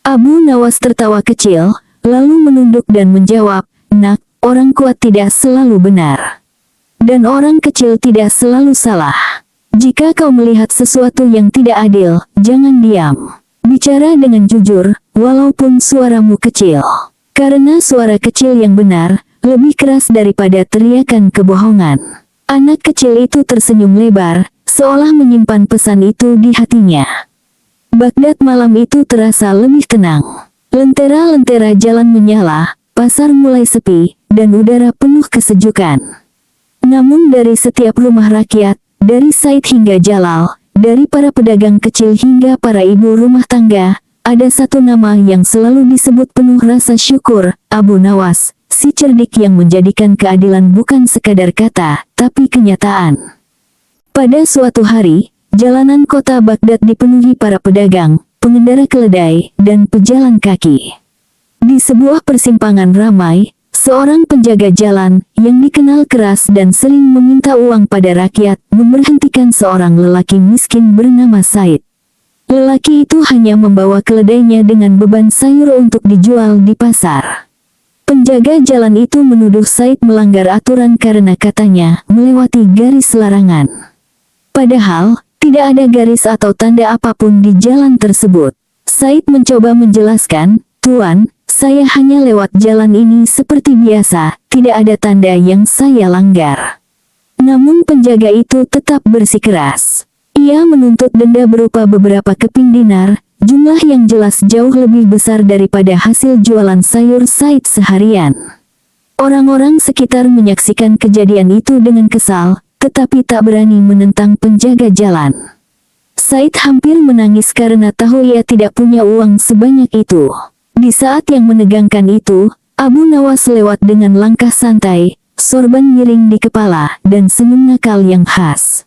Abu Nawas tertawa kecil, lalu menunduk dan menjawab, "Nak, orang kuat tidak selalu benar. Dan orang kecil tidak selalu salah. Jika kau melihat sesuatu yang tidak adil, jangan diam. Bicara dengan jujur, walaupun suaramu kecil. Karena suara kecil yang benar, lebih keras daripada teriakan kebohongan." Anak kecil itu tersenyum lebar, seolah menyimpan pesan itu di hatinya. Baghdad malam itu terasa lebih tenang. Lentera-lentera jalan menyala, pasar mulai sepi, dan udara penuh kesejukan. Namun dari setiap rumah rakyat, dari Said hingga Jalal, dari para pedagang kecil hingga para ibu rumah tangga, ada satu nama yang selalu disebut penuh rasa syukur, Abu Nawas, si cerdik yang menjadikan keadilan bukan sekadar kata, tapi kenyataan. Pada suatu hari, jalanan kota Baghdad dipenuhi para pedagang, pengendara keledai, dan pejalan kaki. Di sebuah persimpangan ramai, seorang penjaga jalan, yang dikenal keras dan sering meminta uang pada rakyat, memberhentikan seorang lelaki miskin bernama Said. Lelaki itu hanya membawa keledainya dengan beban sayur untuk dijual di pasar. Penjaga jalan itu menuduh Said melanggar aturan karena katanya melewati garis larangan. Padahal, tidak ada garis atau tanda apapun di jalan tersebut. Said mencoba menjelaskan, "Tuan, saya hanya lewat jalan ini seperti biasa, tidak ada tanda yang saya langgar." Namun penjaga itu tetap bersikeras. Ia menuntut denda berupa beberapa keping dinar, jumlah yang jelas jauh lebih besar daripada hasil jualan sayur Said seharian. Orang-orang sekitar menyaksikan kejadian itu dengan kesal, tetapi tak berani menentang penjaga jalan. Said hampir menangis karena tahu ia tidak punya uang sebanyak itu. Di saat yang menegangkan itu, Abu Nawas lewat dengan langkah santai, sorban miring di kepala, dan senyum nakal yang khas.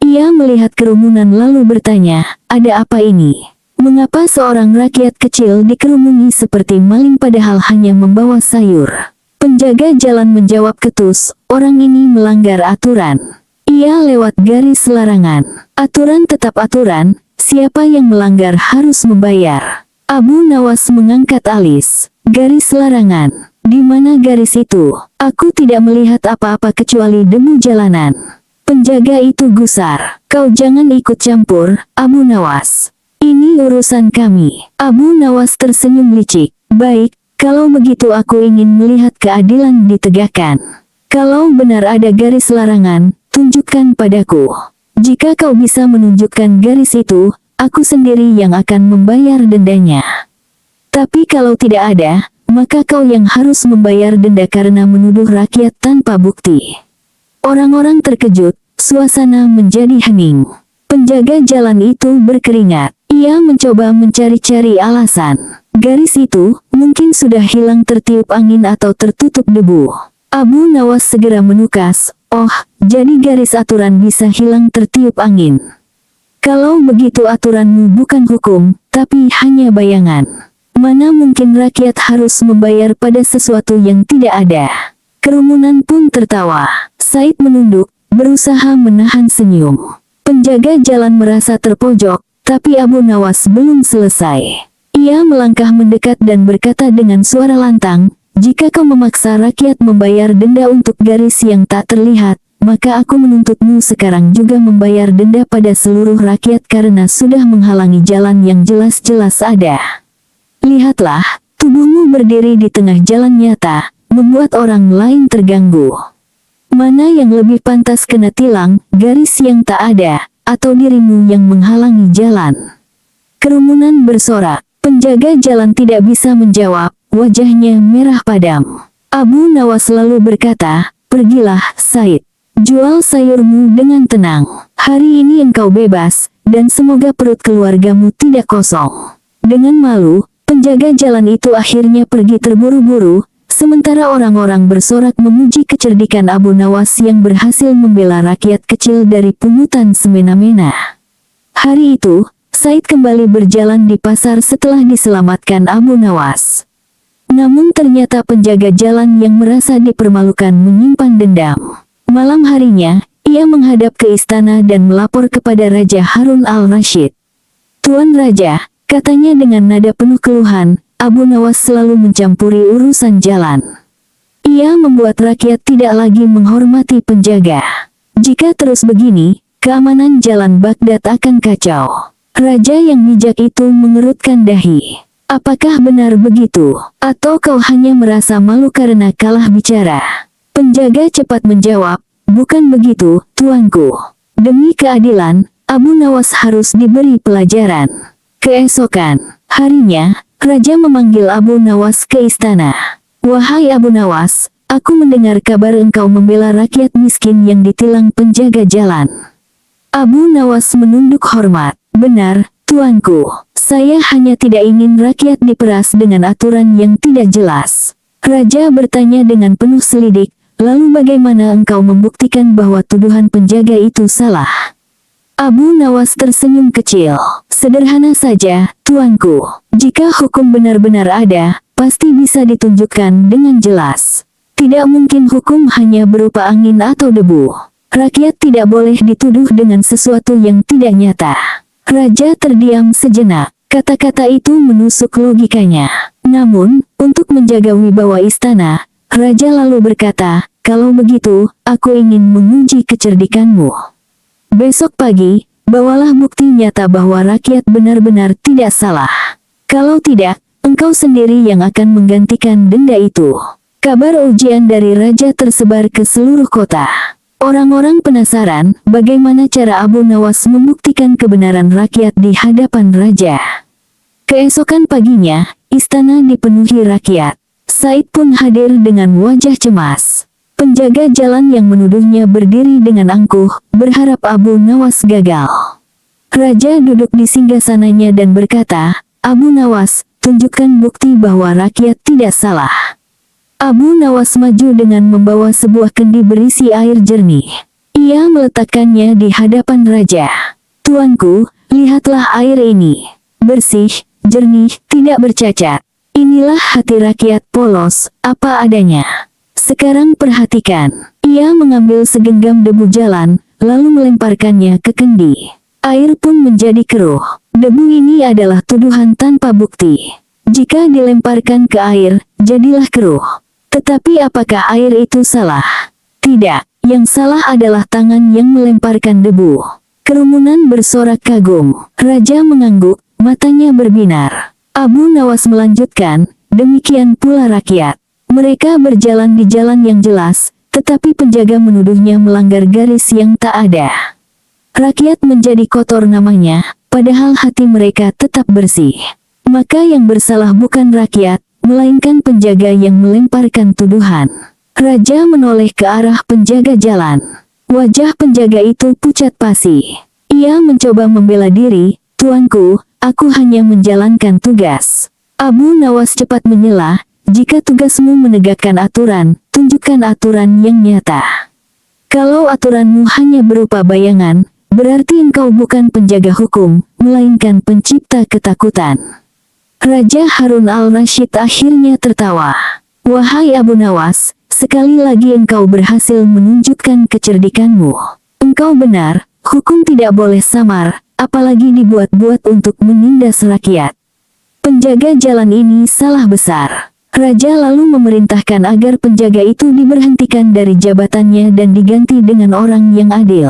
Ia melihat kerumunan lalu bertanya, "Ada apa ini? Mengapa seorang rakyat kecil dikerumuni seperti maling padahal hanya membawa sayur?" Penjaga jalan menjawab ketus, "Orang ini melanggar aturan. Ia lewat garis larangan. Aturan tetap aturan, siapa yang melanggar harus membayar." Abu Nawas mengangkat alis. "Garis larangan? Di mana garis itu? Aku tidak melihat apa-apa kecuali debu jalanan." Penjaga itu gusar. "Kau jangan ikut campur, Abu Nawas. Ini urusan kami." Abu Nawas tersenyum licik. "Baik, kalau begitu aku ingin melihat keadilan ditegakkan. Kalau benar ada garis larangan, tunjukkan padaku. Jika kau bisa menunjukkan garis itu, aku sendiri yang akan membayar dendanya. Tapi kalau tidak ada, maka kau yang harus membayar denda karena menuduh rakyat tanpa bukti." Orang-orang terkejut, suasana menjadi hening. Penjaga jalan itu berkeringat. Ia mencoba mencari-cari alasan. Garis itu mungkin sudah hilang tertiup angin atau tertutup debu. Abu Nawas segera menukas, "Oh, jadi garis aturan bisa hilang tertiup angin. Kalau begitu aturanmu bukan hukum, tapi hanya bayangan. Mana mungkin rakyat harus membayar pada sesuatu yang tidak ada." Kerumunan pun tertawa. Said menunduk, berusaha menahan senyum. Penjaga jalan merasa terpojok, tapi Abu Nawas belum selesai. Ia melangkah mendekat dan berkata dengan suara lantang, "Jika kau memaksa rakyat membayar denda untuk garis yang tak terlihat, maka aku menuntutmu sekarang juga membayar denda pada seluruh rakyat karena sudah menghalangi jalan yang jelas-jelas ada. Lihatlah, tubuhmu berdiri di tengah jalan nyata, membuat orang lain terganggu. Mana yang lebih pantas kena tilang, garis yang tak ada, atau dirimu yang menghalangi jalan?" Kerumunan bersorak. Penjaga jalan tidak bisa menjawab, wajahnya merah padam. Abu Nawas lalu berkata, "Pergilah, Said. Jual sayurmu dengan tenang. Hari ini engkau bebas, dan semoga perut keluargamu tidak kosong." Dengan malu, penjaga jalan itu akhirnya pergi terburu-buru, sementara orang-orang bersorak memuji kecerdikan Abu Nawas yang berhasil membela rakyat kecil dari pungutan semena-mena. Hari itu, Said kembali berjalan di pasar setelah diselamatkan Abu Nawas. Namun ternyata penjaga jalan yang merasa dipermalukan menyimpan dendam. Malam harinya, ia menghadap ke istana dan melapor kepada Raja Harun al-Rashid. "Tuan Raja," katanya dengan nada penuh keluhan, "Abu Nawas selalu mencampuri urusan jalan. Ia membuat rakyat tidak lagi menghormati penjaga. Jika terus begini, keamanan jalan Baghdad akan kacau." Raja yang bijak itu mengerutkan dahi. "Apakah benar begitu? Atau kau hanya merasa malu karena kalah bicara?" Penjaga cepat menjawab, "Bukan begitu, tuanku. Demi keadilan, Abu Nawas harus diberi pelajaran." Keesokan harinya, Raja memanggil Abu Nawas ke istana. Wahai Abu Nawas, aku mendengar kabar engkau membela rakyat miskin yang ditilang penjaga jalan. Abu Nawas menunduk hormat. Benar, tuanku. Saya hanya tidak ingin rakyat diperas dengan aturan yang tidak jelas. Raja bertanya dengan penuh selidik, lalu bagaimana engkau membuktikan bahwa tuduhan penjaga itu salah? Abu Nawas tersenyum kecil. Sederhana saja, tuanku. Jika hukum benar-benar ada, pasti bisa ditunjukkan dengan jelas. Tidak mungkin hukum hanya berupa angin atau debu. Rakyat tidak boleh dituduh dengan sesuatu yang tidak nyata. Raja terdiam sejenak. Kata-kata itu menusuk logikanya. Namun, untuk menjaga wibawa istana, Raja lalu berkata, kalau begitu, aku ingin menguji kecerdikanmu. Besok pagi, bawalah bukti nyata bahwa rakyat benar-benar tidak salah. Kalau tidak, engkau sendiri yang akan menggantikan denda itu. Kabar ujian dari Raja tersebar ke seluruh kota. Orang-orang penasaran bagaimana cara Abu Nawas membuktikan kebenaran rakyat di hadapan Raja. Keesokan paginya, istana dipenuhi rakyat. Said pun hadir dengan wajah cemas. Penjaga jalan yang menuduhnya berdiri dengan angkuh, berharap Abu Nawas gagal. Raja duduk di singgasananya dan berkata, Abu Nawas, tunjukkan bukti bahwa rakyat tidak salah. Abu Nawas maju dengan membawa sebuah kendi berisi air jernih. Ia meletakkannya di hadapan Raja. Tuanku, lihatlah air ini. Bersih, jernih, tidak bercacat. Inilah hati rakyat polos, apa adanya. Sekarang perhatikan. Ia mengambil segenggam debu jalan, lalu melemparkannya ke kendi. Air pun menjadi keruh. Debu ini adalah tuduhan tanpa bukti. Jika dilemparkan ke air, jadilah keruh. Tetapi apakah air itu salah? Tidak, yang salah adalah tangan yang melemparkan debu. Kerumunan bersorak kagum. Raja mengangguk, matanya berbinar. Abu Nawas melanjutkan, demikian pula rakyat. Mereka berjalan di jalan yang jelas, tetapi penjaga menuduhnya melanggar garis yang tak ada. Rakyat menjadi kotor namanya, padahal hati mereka tetap bersih. Maka yang bersalah bukan rakyat, melainkan penjaga yang melemparkan tuduhan. Raja menoleh ke arah penjaga jalan. Wajah penjaga itu pucat pasi. Ia mencoba membela diri, tuanku, aku hanya menjalankan tugas. Abu Nawas cepat menyela, jika tugasmu menegakkan aturan, tunjukkan aturan yang nyata. Kalau aturanmu hanya berupa bayangan, berarti engkau bukan penjaga hukum, melainkan pencipta ketakutan. Raja Harun al-Rashid akhirnya tertawa. Wahai Abu Nawas, sekali lagi engkau berhasil menunjukkan kecerdikanmu. Engkau benar, hukum tidak boleh samar, apalagi dibuat-buat untuk menindas rakyat. Penjaga jalan ini salah besar. Raja lalu memerintahkan agar penjaga itu diberhentikan dari jabatannya dan diganti dengan orang yang adil.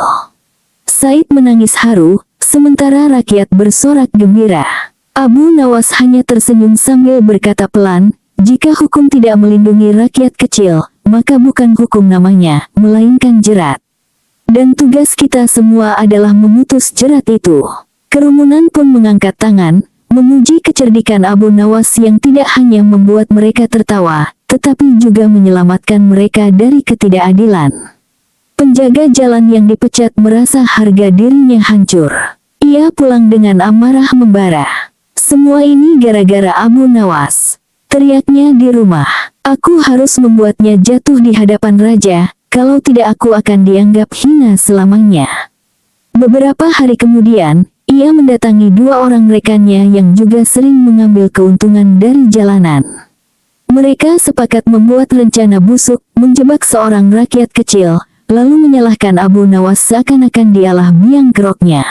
Said menangis haru, sementara rakyat bersorak gembira. Abu Nawas hanya tersenyum sambil berkata pelan, jika hukum tidak melindungi rakyat kecil, maka bukan hukum namanya, melainkan jerat. Dan tugas kita semua adalah memutus jerat itu. Kerumunan pun mengangkat tangan, memuji kecerdikan Abu Nawas yang tidak hanya membuat mereka tertawa, tetapi juga menyelamatkan mereka dari ketidakadilan. Penjaga jalan yang dipecat merasa harga dirinya hancur. Ia pulang dengan amarah membara. Semua ini gara-gara Abu Nawas. Teriaknya di rumah. Aku harus membuatnya jatuh di hadapan raja, kalau tidak aku akan dianggap hina selamanya. Beberapa hari kemudian, ia mendatangi dua orang rekannya yang juga sering mengambil keuntungan dari jalanan. Mereka sepakat membuat rencana busuk, menjebak seorang rakyat kecil, lalu menyalahkan Abu Nawas seakan-akan dialah biang keroknya.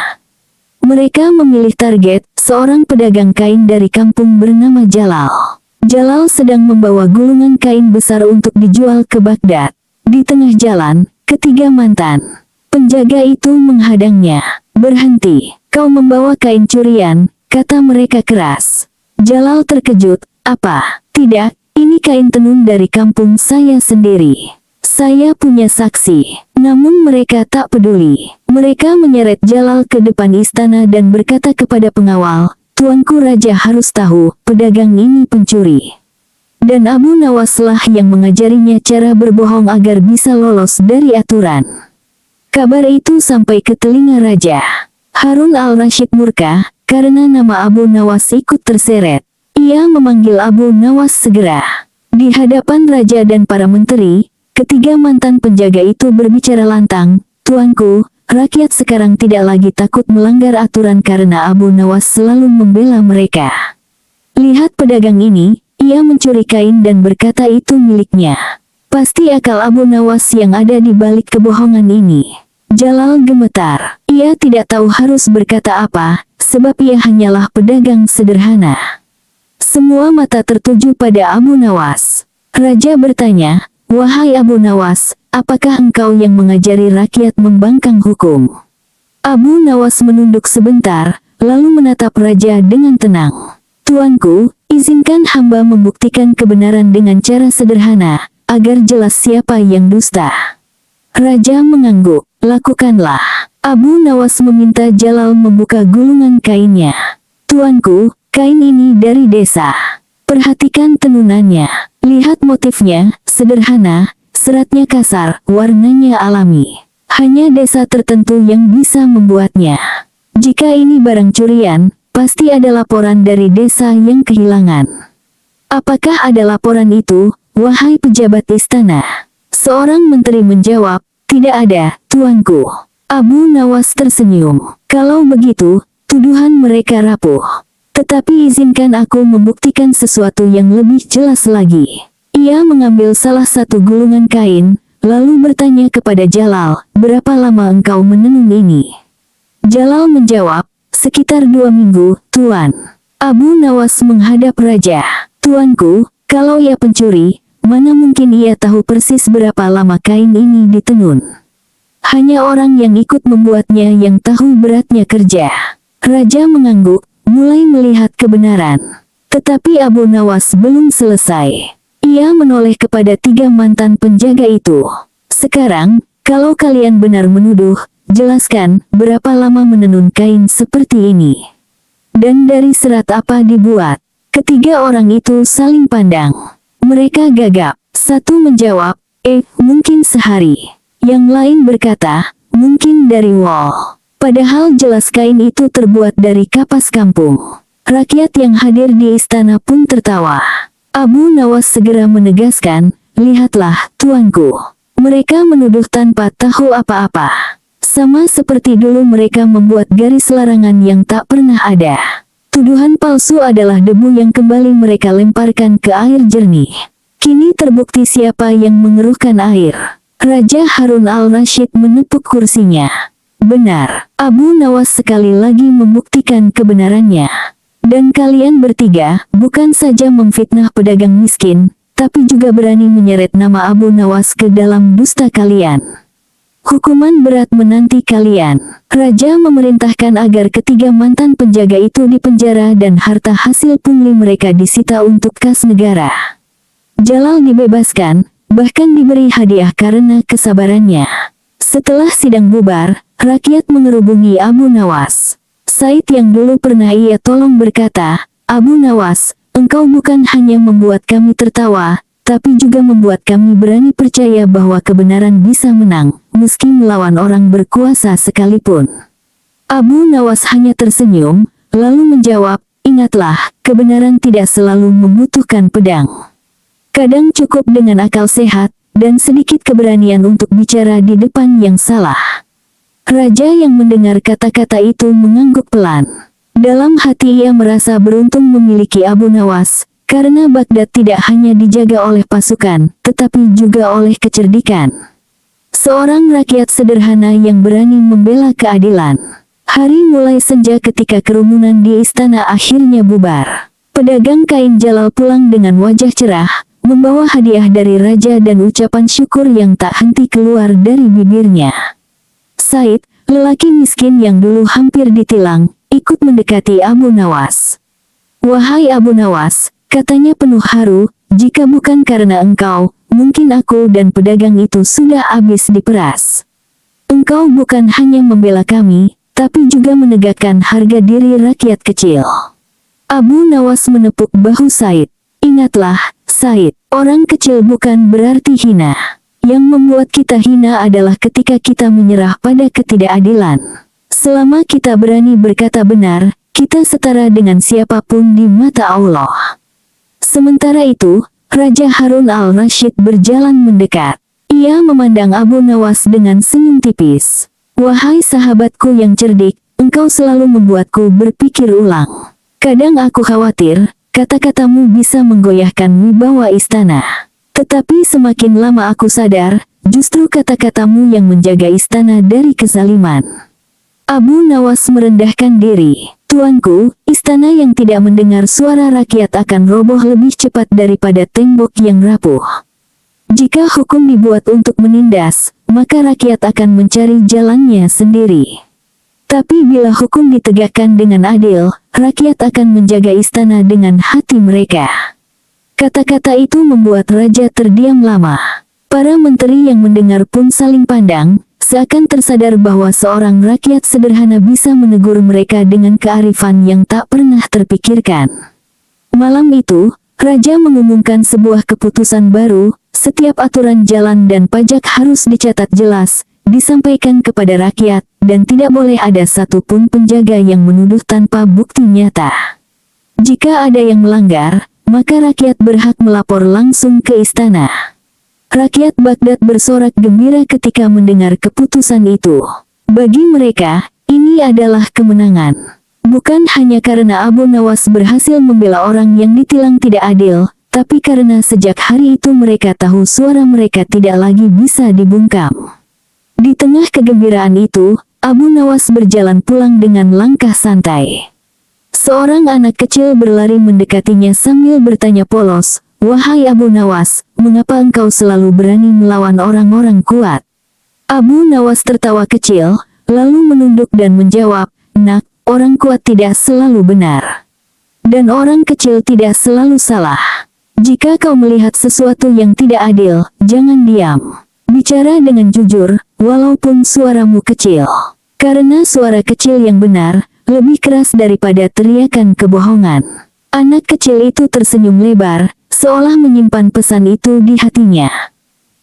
Mereka memilih target, seorang pedagang kain dari kampung bernama Jalal. Jalal sedang membawa gulungan kain besar untuk dijual ke Baghdad. Di tengah jalan, ketiga mantan penjaga itu menghadangnya. Berhenti, kau membawa kain curian, kata mereka keras. Jalal terkejut, apa? Tidak, ini kain tenun dari kampung saya sendiri. Saya punya saksi. Namun mereka tak peduli. Mereka menyeret Jalal ke depan istana dan berkata kepada pengawal, Tuanku Raja harus tahu, pedagang ini pencuri. Dan Abu Nawaslah yang mengajarinya cara berbohong agar bisa lolos dari aturan. Kabar itu sampai ke telinga Raja. Harun al-Rashid murka, karena nama Abu Nawas ikut terseret. Ia memanggil Abu Nawas segera. Di hadapan Raja dan para menteri, ketiga mantan penjaga itu berbicara lantang, "Tuanku, rakyat sekarang tidak lagi takut melanggar aturan karena Abu Nawas selalu membela mereka. Lihat pedagang ini, ia mencuri kain dan berkata itu miliknya. Pasti akal Abu Nawas yang ada di balik kebohongan ini." Jalal gemetar. Ia tidak tahu harus berkata apa, sebab ia hanyalah pedagang sederhana. Semua mata tertuju pada Abu Nawas. Raja bertanya, "Wahai Abu Nawas, apakah engkau yang mengajari rakyat membangkang hukum?" Abu Nawas menunduk sebentar, lalu menatap Raja dengan tenang. "Tuanku, izinkan hamba membuktikan kebenaran dengan cara sederhana, agar jelas siapa yang dusta." Raja mengangguk. "Lakukanlah." Abu Nawas meminta Jalal membuka gulungan kainnya. "Tuanku, kain ini dari desa. Perhatikan tenunannya. Lihat motifnya, sederhana, seratnya kasar, warnanya alami. Hanya desa tertentu yang bisa membuatnya. Jika ini barang curian, pasti ada laporan dari desa yang kehilangan." "Apakah ada laporan itu, wahai pejabat istana?" Seorang menteri menjawab, "Tidak ada, tuanku." Abu Nawas tersenyum. "Kalau begitu, tuduhan mereka rapuh. Tetapi izinkan aku membuktikan sesuatu yang lebih jelas lagi." Ia mengambil salah satu gulungan kain, lalu bertanya kepada Jalal, "Berapa lama engkau menenun ini?" Jalal menjawab, "Sekitar 2 minggu, Tuan." Abu Nawas menghadap Raja. "Tuanku, kalau ia pencuri, mana mungkin ia tahu persis berapa lama kain ini ditenun? Hanya orang yang ikut membuatnya yang tahu beratnya kerja." Raja mengangguk, mulai melihat kebenaran. Tetapi Abu Nawas belum selesai. Ia menoleh kepada 3 mantan penjaga itu. "Sekarang, kalau kalian benar menuduh, jelaskan berapa lama menenun kain seperti ini. Dan dari serat apa dibuat?" Ketiga orang itu saling pandang. Mereka gagap. Satu menjawab, "Mungkin sehari." Yang lain berkata, "Mungkin dari wol." Padahal jelas kain itu terbuat dari kapas kampung. Rakyat yang hadir di istana pun tertawa. Abu Nawas segera menegaskan, "Lihatlah, tuanku. Mereka menuduh tanpa tahu apa-apa. Sama seperti dulu mereka membuat garis larangan yang tak pernah ada. Tuduhan palsu adalah debu yang kembali mereka lemparkan ke air jernih. Kini terbukti siapa yang mengeruhkan air." Raja Harun al-Rashid menepuk kursinya. "Benar." Abu Nawas sekali lagi membuktikan kebenarannya. "Dan kalian bertiga, bukan saja memfitnah pedagang miskin, tapi juga berani menyeret nama Abu Nawas ke dalam dusta kalian. Hukuman berat menanti kalian." Raja memerintahkan agar ketiga mantan penjaga itu dipenjara dan harta hasil pungli mereka disita untuk kas negara. Jalal dibebaskan, bahkan diberi hadiah karena kesabarannya. Setelah sidang bubar, rakyat mengerubungi Abu Nawas. Said yang dulu pernah ia tolong berkata, "Abu Nawas, engkau bukan hanya membuat kami tertawa, tapi juga membuat kami berani percaya bahwa kebenaran bisa menang, meski melawan orang berkuasa sekalipun." Abu Nawas hanya tersenyum, lalu menjawab, "Ingatlah, kebenaran tidak selalu membutuhkan pedang. Kadang cukup dengan akal sehat, dan sedikit keberanian untuk bicara di depan yang salah." Raja yang mendengar kata-kata itu mengangguk pelan. Dalam hati ia merasa beruntung memiliki Abu Nawas, karena Baghdad tidak hanya dijaga oleh pasukan, tetapi juga oleh kecerdikan. Seorang rakyat sederhana yang berani membela keadilan. Hari mulai senja ketika kerumunan di istana akhirnya bubar. Pedagang kain Jalal pulang dengan wajah cerah, membawa hadiah dari raja dan ucapan syukur yang tak henti keluar dari bibirnya. Said, lelaki miskin yang dulu hampir ditilang, ikut mendekati Abu Nawas. "Wahai Abu Nawas," katanya penuh haru, "jika bukan karena engkau, mungkin aku dan pedagang itu sudah habis diperas. Engkau bukan hanya membela kami, tapi juga menegakkan harga diri rakyat kecil." Abu Nawas menepuk bahu Said. "Ingatlah, Said, orang kecil bukan berarti hina. Yang membuat kita hina adalah ketika kita menyerah pada ketidakadilan. Selama kita berani berkata benar, kita setara dengan siapapun di mata Allah. Sementara itu, Raja Harun al-Rasyid berjalan mendekat. Ia memandang Abu Nawas dengan senyum tipis. Wahai sahabatku yang cerdik, engkau selalu membuatku berpikir ulang. Kadang aku khawatir, kata-katamu bisa menggoyahkan wibawa istana. Tetapi semakin lama aku sadar, justru kata-katamu yang menjaga istana dari kezaliman. Abu Nawas merendahkan diri. Tuanku, istana yang tidak mendengar suara rakyat akan roboh lebih cepat daripada tembok yang rapuh. Jika hukum dibuat untuk menindas, maka rakyat akan mencari jalannya sendiri. Tapi bila hukum ditegakkan dengan adil, rakyat akan menjaga istana dengan hati mereka. Kata-kata itu membuat raja terdiam lama. Para menteri yang mendengar pun saling pandang, seakan tersadar bahwa seorang rakyat sederhana bisa menegur mereka dengan kearifan yang tak pernah terpikirkan. Malam itu, raja mengumumkan sebuah keputusan baru, setiap aturan jalan dan pajak harus dicatat jelas, disampaikan kepada rakyat, dan tidak boleh ada satupun penjaga yang menuduh tanpa bukti nyata. Jika ada yang melanggar, maka rakyat berhak melapor langsung ke istana. Rakyat Baghdad bersorak gembira ketika mendengar keputusan itu. Bagi mereka, ini adalah kemenangan. Bukan hanya karena Abu Nawas berhasil membela orang yang ditilang tidak adil, tapi karena sejak hari itu mereka tahu suara mereka tidak lagi bisa dibungkam. Di tengah kegembiraan itu, Abu Nawas berjalan pulang dengan langkah santai. Seorang anak kecil berlari mendekatinya sambil bertanya polos, "Wahai Abu Nawas, mengapa engkau selalu berani melawan orang-orang kuat?" Abu Nawas tertawa kecil, lalu menunduk dan menjawab, "Nak, orang kuat tidak selalu benar. Dan orang kecil tidak selalu salah. Jika kau melihat sesuatu yang tidak adil, jangan diam. Bicara dengan jujur, walaupun suaramu kecil. Karena suara kecil yang benar, lebih keras daripada teriakan kebohongan." Anak kecil itu tersenyum lebar, seolah menyimpan pesan itu di hatinya.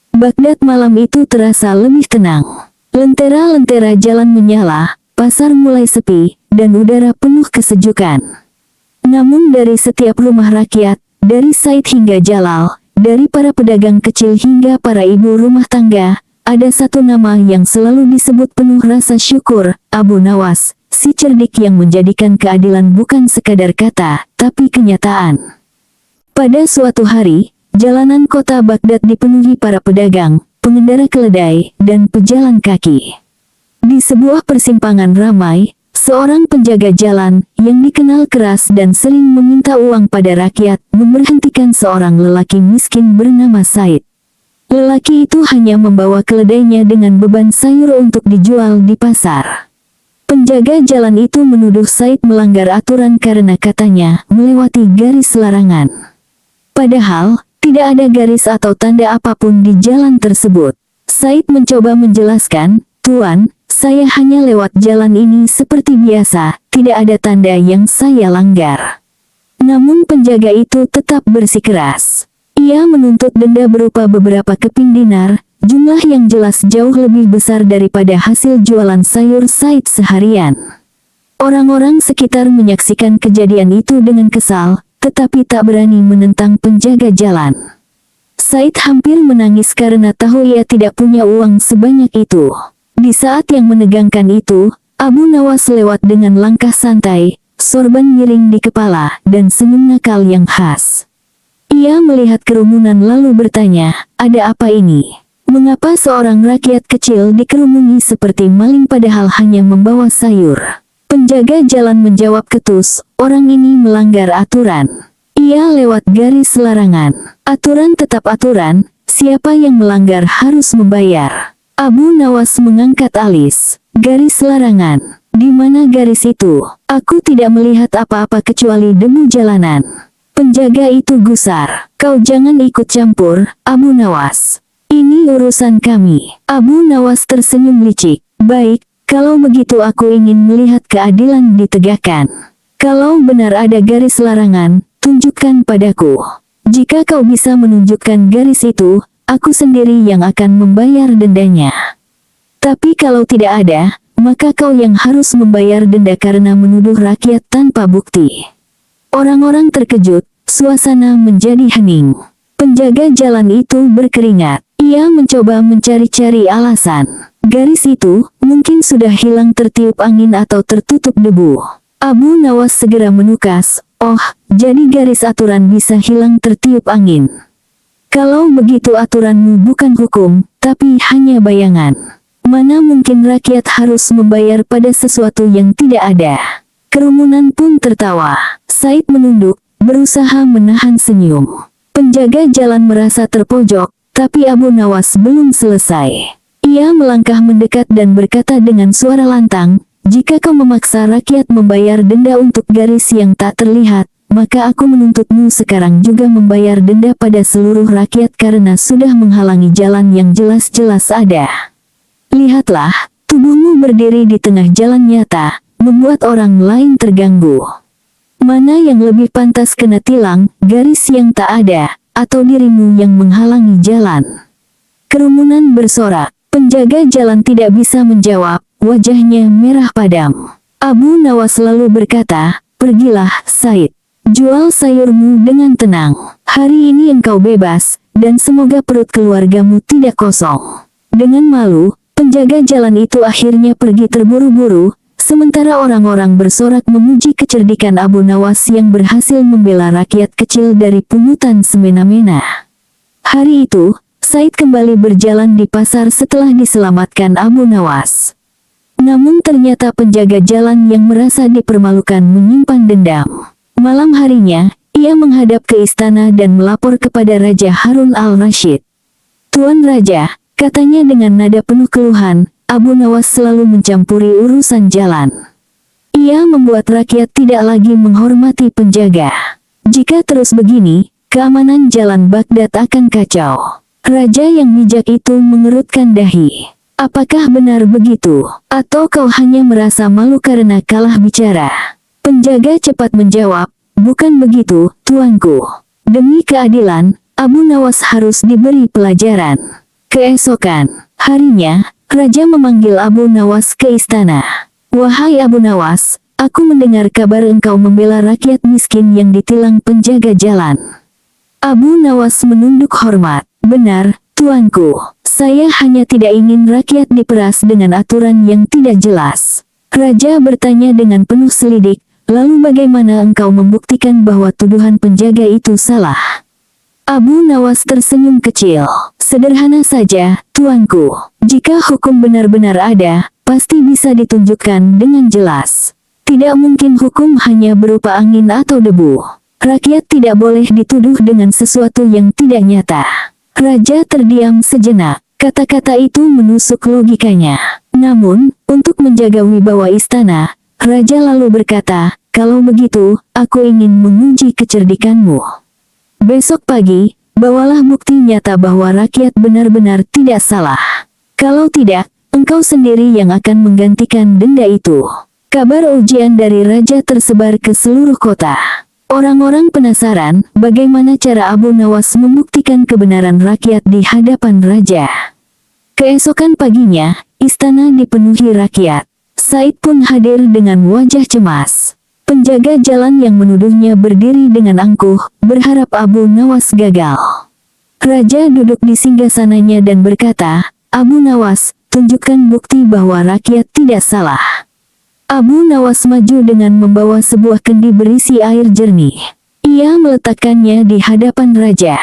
Baghdad malam itu terasa lebih tenang. Lentera-lentera jalan menyala, pasar mulai sepi, dan udara penuh kesejukan. Namun dari setiap rumah rakyat, dari Said hingga Jalal, dari para pedagang kecil hingga para ibu rumah tangga, ada satu nama yang selalu disebut penuh rasa syukur, Abu Nawas, si cerdik yang menjadikan keadilan bukan sekadar kata, tapi kenyataan. Pada suatu hari, jalanan kota Baghdad dipenuhi para pedagang, pengendara keledai, dan pejalan kaki. Di sebuah persimpangan ramai, seorang penjaga jalan, yang dikenal keras dan sering meminta uang pada rakyat, memberhentikan seorang lelaki miskin bernama Said. Lelaki itu hanya membawa keledainya dengan beban sayur untuk dijual di pasar. Penjaga jalan itu menuduh Said melanggar aturan karena katanya melewati garis larangan. Padahal, tidak ada garis atau tanda apapun di jalan tersebut. Said mencoba menjelaskan, "Tuan, saya hanya lewat jalan ini seperti biasa, tidak ada tanda yang saya langgar." Namun penjaga itu tetap bersikeras. Ia menuntut denda berupa beberapa keping dinar, jumlah yang jelas jauh lebih besar daripada hasil jualan sayur Said seharian. Orang-orang sekitar menyaksikan kejadian itu dengan kesal, tetapi tak berani menentang penjaga jalan. Said hampir menangis karena tahu ia tidak punya uang sebanyak itu. Di saat yang menegangkan itu, Abu Nawas lewat dengan langkah santai, sorban miring di kepala, dan senyum nakal yang khas. Ia melihat kerumunan lalu bertanya, "Ada apa ini? Mengapa seorang rakyat kecil dikerumuni seperti maling padahal hanya membawa sayur?" Penjaga jalan menjawab ketus, "Orang ini melanggar aturan. Ia lewat garis larangan. Aturan tetap aturan, siapa yang melanggar harus membayar." Abu Nawas mengangkat alis. "Garis larangan? Di mana garis itu? Aku tidak melihat apa-apa kecuali debu jalanan." Penjaga itu gusar. "Kau jangan ikut campur, Abu Nawas. Ini urusan kami." Abu Nawas tersenyum licik. "Baik, kalau begitu aku ingin melihat keadilan ditegakkan. Kalau benar ada garis larangan, tunjukkan padaku." Jika kau bisa menunjukkan garis itu, aku sendiri yang akan membayar dendanya. Tapi kalau tidak ada, maka kau yang harus membayar denda karena menuduh rakyat tanpa bukti. Orang-orang terkejut, suasana menjadi hening. Penjaga jalan itu berkeringat. Ia mencoba mencari-cari alasan. Garis itu mungkin sudah hilang tertiup angin atau tertutup debu. Abu Nawas segera menukas, "Oh, jadi garis aturan bisa hilang tertiup angin. Kalau begitu aturanmu bukan hukum, tapi hanya bayangan. Mana mungkin rakyat harus membayar pada sesuatu yang tidak ada." Kerumunan pun tertawa. Said menunduk, berusaha menahan senyum. Penjaga jalan merasa terpojok, tapi Abu Nawas belum selesai. Ia melangkah mendekat dan berkata dengan suara lantang, "Jika kau memaksa rakyat membayar denda untuk garis yang tak terlihat, maka aku menuntutmu sekarang juga membayar denda pada seluruh rakyat karena sudah menghalangi jalan yang jelas-jelas ada. Lihatlah, tubuhmu berdiri di tengah jalan nyata, membuat orang lain terganggu. Mana yang lebih pantas kena tilang, garis yang tak ada, atau dirimu yang menghalangi jalan?" Kerumunan bersorak. Penjaga jalan tidak bisa menjawab, wajahnya merah padam. Abu Nawas lalu berkata, "Pergilah, Said. Jual sayurmu dengan tenang. Hari ini engkau bebas, dan semoga perut keluargamu tidak kosong." Dengan malu, penjaga jalan itu akhirnya pergi terburu-buru, sementara orang-orang bersorak memuji kecerdikan Abu Nawas yang berhasil membela rakyat kecil dari pungutan semena-mena. Hari itu, Said kembali berjalan di pasar setelah diselamatkan Abu Nawas. Namun ternyata penjaga jalan yang merasa dipermalukan menyimpan dendam. Malam harinya, ia menghadap ke istana dan melapor kepada Raja Harun al-Rashid. "Tuan Raja," katanya dengan nada penuh keluhan, "Abu Nawas selalu mencampuri urusan jalan. Ia membuat rakyat tidak lagi menghormati penjaga. Jika terus begini, keamanan jalan Baghdad akan kacau." Raja yang bijak itu mengerutkan dahi. "Apakah benar begitu? Atau kau hanya merasa malu karena kalah bicara?" Penjaga cepat menjawab, "Bukan begitu, tuanku. Demi keadilan, Abu Nawas harus diberi pelajaran." Keesokan harinya, Raja memanggil Abu Nawas ke istana. "Wahai Abu Nawas, aku mendengar kabar engkau membela rakyat miskin yang ditilang penjaga jalan." Abu Nawas menunduk hormat. "Benar, tuanku. Saya hanya tidak ingin rakyat diperas dengan aturan yang tidak jelas." Raja bertanya dengan penuh selidik, "Lalu bagaimana engkau membuktikan bahwa tuduhan penjaga itu salah?" Abu Nawas tersenyum kecil. "Sederhana saja, tuanku. Jika hukum benar-benar ada, pasti bisa ditunjukkan dengan jelas. Tidak mungkin hukum hanya berupa angin atau debu. Rakyat tidak boleh dituduh dengan sesuatu yang tidak nyata." Raja terdiam sejenak. Kata-kata itu menusuk logikanya. Namun, untuk menjaga wibawa istana, Raja lalu berkata, "Kalau begitu, aku ingin menguji kecerdikanmu. Besok pagi, bawalah bukti nyata bahwa rakyat benar-benar tidak salah. Kalau tidak, engkau sendiri yang akan menggantikan denda itu." Kabar ujian dari Raja tersebar ke seluruh kota. Orang-orang penasaran bagaimana cara Abu Nawas membuktikan kebenaran rakyat di hadapan Raja. Keesokan paginya, istana dipenuhi rakyat. Said pun hadir dengan wajah cemas. Penjaga jalan yang menuduhnya berdiri dengan angkuh, berharap Abu Nawas gagal. Raja duduk di singgasananya dan berkata, "Abu Nawas, tunjukkan bukti bahwa rakyat tidak salah." Abu Nawas maju dengan membawa sebuah kendi berisi air jernih. Ia meletakkannya di hadapan Raja.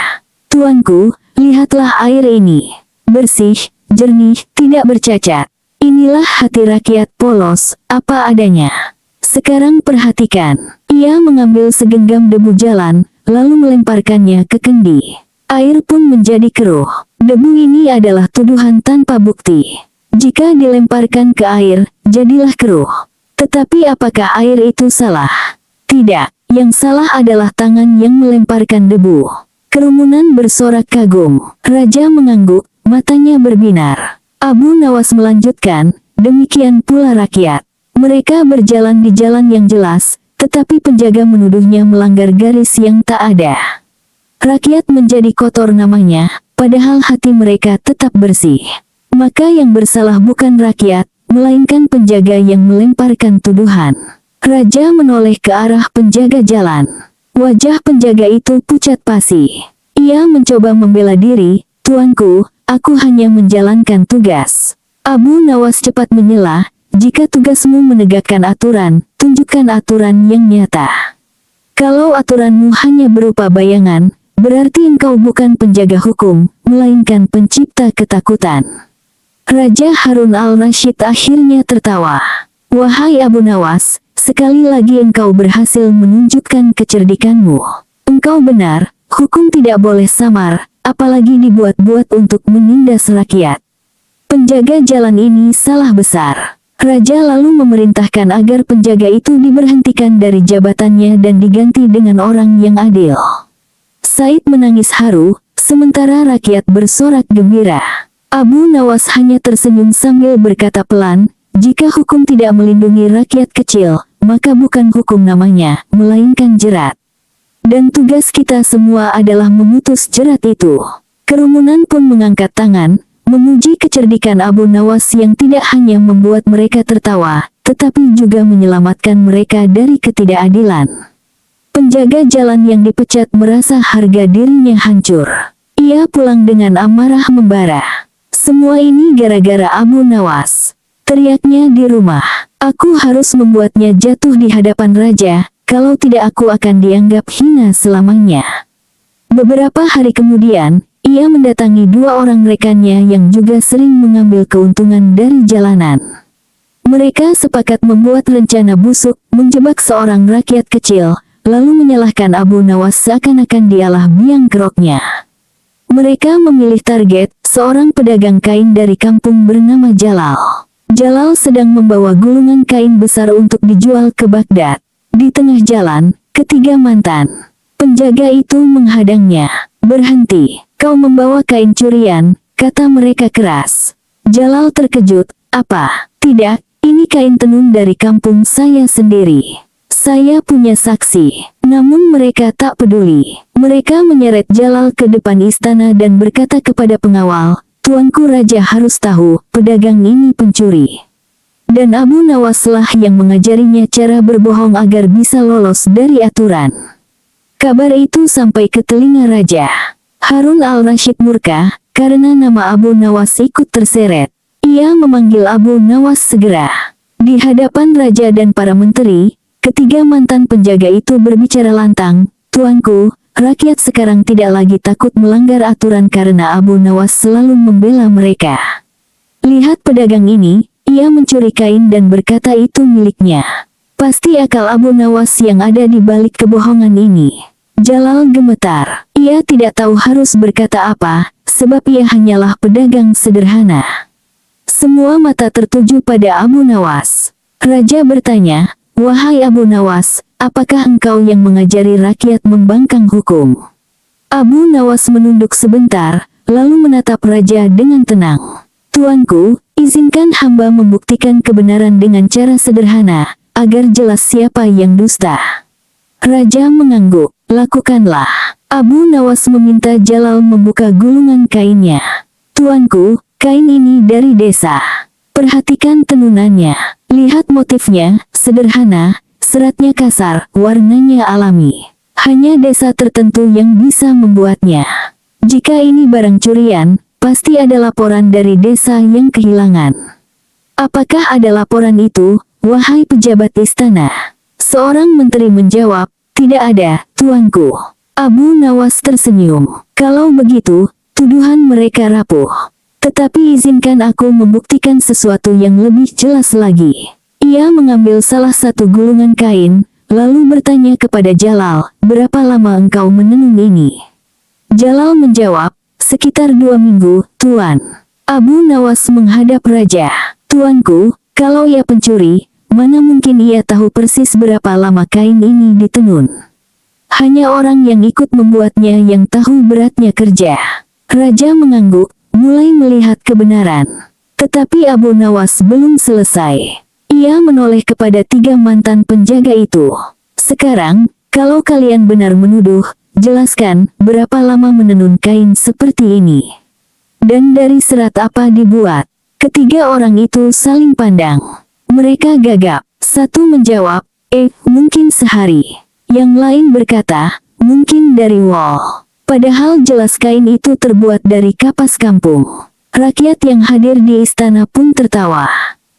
"Tuanku, lihatlah air ini. Bersih, jernih, tidak bercacat. Inilah hati rakyat polos, apa adanya. Sekarang perhatikan." Ia mengambil segenggam debu jalan, lalu melemparkannya ke kendi. Air pun menjadi keruh. Debu ini adalah tuduhan tanpa bukti. Jika dilemparkan ke air, jadilah keruh. Tetapi apakah air itu salah? Tidak, yang salah adalah tangan yang melemparkan debu. Kerumunan bersorak kagum. Raja mengangguk, matanya berbinar. Abu Nawas melanjutkan, demikian pula rakyat. Mereka berjalan di jalan yang jelas, tetapi penjaga menuduhnya melanggar garis yang tak ada. Rakyat menjadi kotor namanya, padahal hati mereka tetap bersih. Maka yang bersalah bukan rakyat, melainkan penjaga yang melemparkan tuduhan. Raja menoleh ke arah penjaga jalan. Wajah penjaga itu pucat pasi. Ia mencoba membela diri, "Tuanku, aku hanya menjalankan tugas." Abu Nawas cepat menyela, "Jika tugasmu menegakkan aturan, tunjukkan aturan yang nyata. Kalau aturanmu hanya berupa bayangan, berarti engkau bukan penjaga hukum, melainkan pencipta ketakutan." Raja Harun al-Rashid akhirnya tertawa. "Wahai Abu Nawas, sekali lagi engkau berhasil menunjukkan kecerdikanmu. Engkau benar, hukum tidak boleh samar, apalagi dibuat-buat untuk menindas rakyat. Penjaga jalan ini salah besar." Raja lalu memerintahkan agar penjaga itu diberhentikan dari jabatannya dan diganti dengan orang yang adil. Said menangis haru, sementara rakyat bersorak gembira. Abu Nawas hanya tersenyum sambil berkata pelan, "Jika hukum tidak melindungi rakyat kecil, maka bukan hukum namanya, melainkan jerat. Dan tugas kita semua adalah memutus jerat itu." Kerumunan pun mengangkat tangan, memuji kecerdikan Abu Nawas yang tidak hanya membuat mereka tertawa, tetapi juga menyelamatkan mereka dari ketidakadilan. Penjaga jalan yang dipecat merasa harga dirinya hancur. Ia pulang dengan amarah membara. "Semua ini gara-gara Abu Nawas," teriaknya di rumah. "Aku harus membuatnya jatuh di hadapan raja, kalau tidak aku akan dianggap hina selamanya." Beberapa hari kemudian, ia mendatangi dua orang rekannya yang juga sering mengambil keuntungan dari jalanan. Mereka sepakat membuat rencana busuk, menjebak seorang rakyat kecil, lalu menyalahkan Abu Nawas seakan-akan dialah biang keroknya. Mereka memilih target, seorang pedagang kain dari kampung bernama Jalal. Jalal sedang membawa gulungan kain besar untuk dijual ke Baghdad. Di tengah jalan, ketiga mantan penjaga itu menghadangnya. "Berhenti, kau membawa kain curian," kata mereka keras. Jalal terkejut, "Apa? Tidak, ini kain tenun dari kampung saya sendiri. Saya punya saksi." Namun mereka tak peduli. Mereka menyeret Jalal ke depan istana dan berkata kepada pengawal, "Tuanku raja harus tahu, pedagang ini pencuri." Dan Abu Nawaslah yang mengajarinya cara berbohong agar bisa lolos dari aturan. Kabar itu sampai ke telinga raja. Harun al-Rashid murka, karena nama Abu Nawas ikut terseret. Ia memanggil Abu Nawas segera. Di hadapan raja dan para menteri, ketiga mantan penjaga itu berbicara lantang, "Tuanku, rakyat sekarang tidak lagi takut melanggar aturan karena Abu Nawas selalu membela mereka. Lihat pedagang ini, ia mencuri kain dan berkata itu miliknya. Pasti akal Abu Nawas yang ada di balik kebohongan ini." Jalal gemetar. Ia tidak tahu harus berkata apa, sebab ia hanyalah pedagang sederhana. Semua mata tertuju pada Abu Nawas. Raja bertanya, "Wahai Abu Nawas, apakah engkau yang mengajari rakyat membangkang hukum?" Abu Nawas menunduk sebentar, lalu menatap raja dengan tenang. "Tuanku, izinkan hamba membuktikan kebenaran dengan cara sederhana, agar jelas siapa yang dusta." Raja mengangguk. "Lakukanlah." Abu Nawas meminta Jalal membuka gulungan kainnya. "Tuanku, kain ini dari desa. Perhatikan tenunannya. Lihat motifnya, sederhana, seratnya kasar, warnanya alami. Hanya desa tertentu yang bisa membuatnya. Jika ini barang curian, pasti ada laporan dari desa yang kehilangan." "Apakah ada laporan itu, wahai pejabat istana?" Seorang menteri menjawab, "Tidak ada, tuanku." Abu Nawas tersenyum. "Kalau begitu, tuduhan mereka rapuh. Tetapi izinkan aku membuktikan sesuatu yang lebih jelas lagi." Ia mengambil salah satu gulungan kain, lalu bertanya kepada Jalal, "Berapa lama engkau menenun ini?" Jalal menjawab, "Sekitar 2 minggu, Tuan." Abu Nawas menghadap raja. "Tuanku, kalau ia pencuri, mana mungkin ia tahu persis berapa lama kain ini ditenun. Hanya orang yang ikut membuatnya yang tahu beratnya kerja." Raja mengangguk, mulai melihat kebenaran. Tetapi Abu Nawas belum selesai. Ia menoleh kepada 3 mantan penjaga itu. "Sekarang, kalau kalian benar menuduh, jelaskan, berapa lama menenun kain seperti ini? Dan dari serat apa dibuat? Ketiga orang itu saling pandang. Mereka gagap. Satu menjawab, mungkin sehari. Yang lain berkata, mungkin dari wol. Padahal jelas kain itu terbuat dari kapas kampung. Rakyat yang hadir di istana pun tertawa.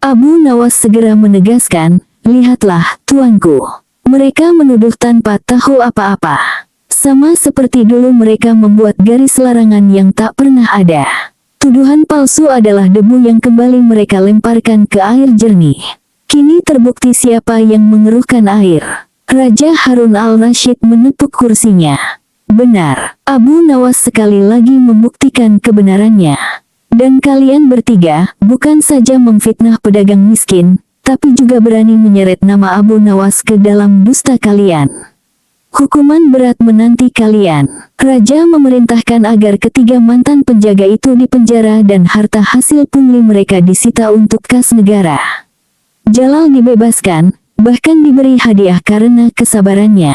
Abu Nawas segera menegaskan, lihatlah, tuanku. Mereka menuduh tanpa tahu apa-apa. Sama seperti dulu mereka membuat garis larangan yang tak pernah ada. Tuduhan palsu adalah debu yang kembali mereka lemparkan ke air jernih. Kini terbukti siapa yang mengeruhkan air. Raja Harun al-Rashid menepuk kursinya. Benar, Abu Nawas sekali lagi membuktikan kebenarannya. Dan kalian bertiga, bukan saja memfitnah pedagang miskin, tapi juga berani menyeret nama Abu Nawas ke dalam dusta kalian. Hukuman berat menanti kalian. Raja memerintahkan agar ketiga mantan penjaga itu dipenjara dan harta hasil pungli mereka disita untuk kas negara. Jalal dibebaskan, bahkan diberi hadiah karena kesabarannya.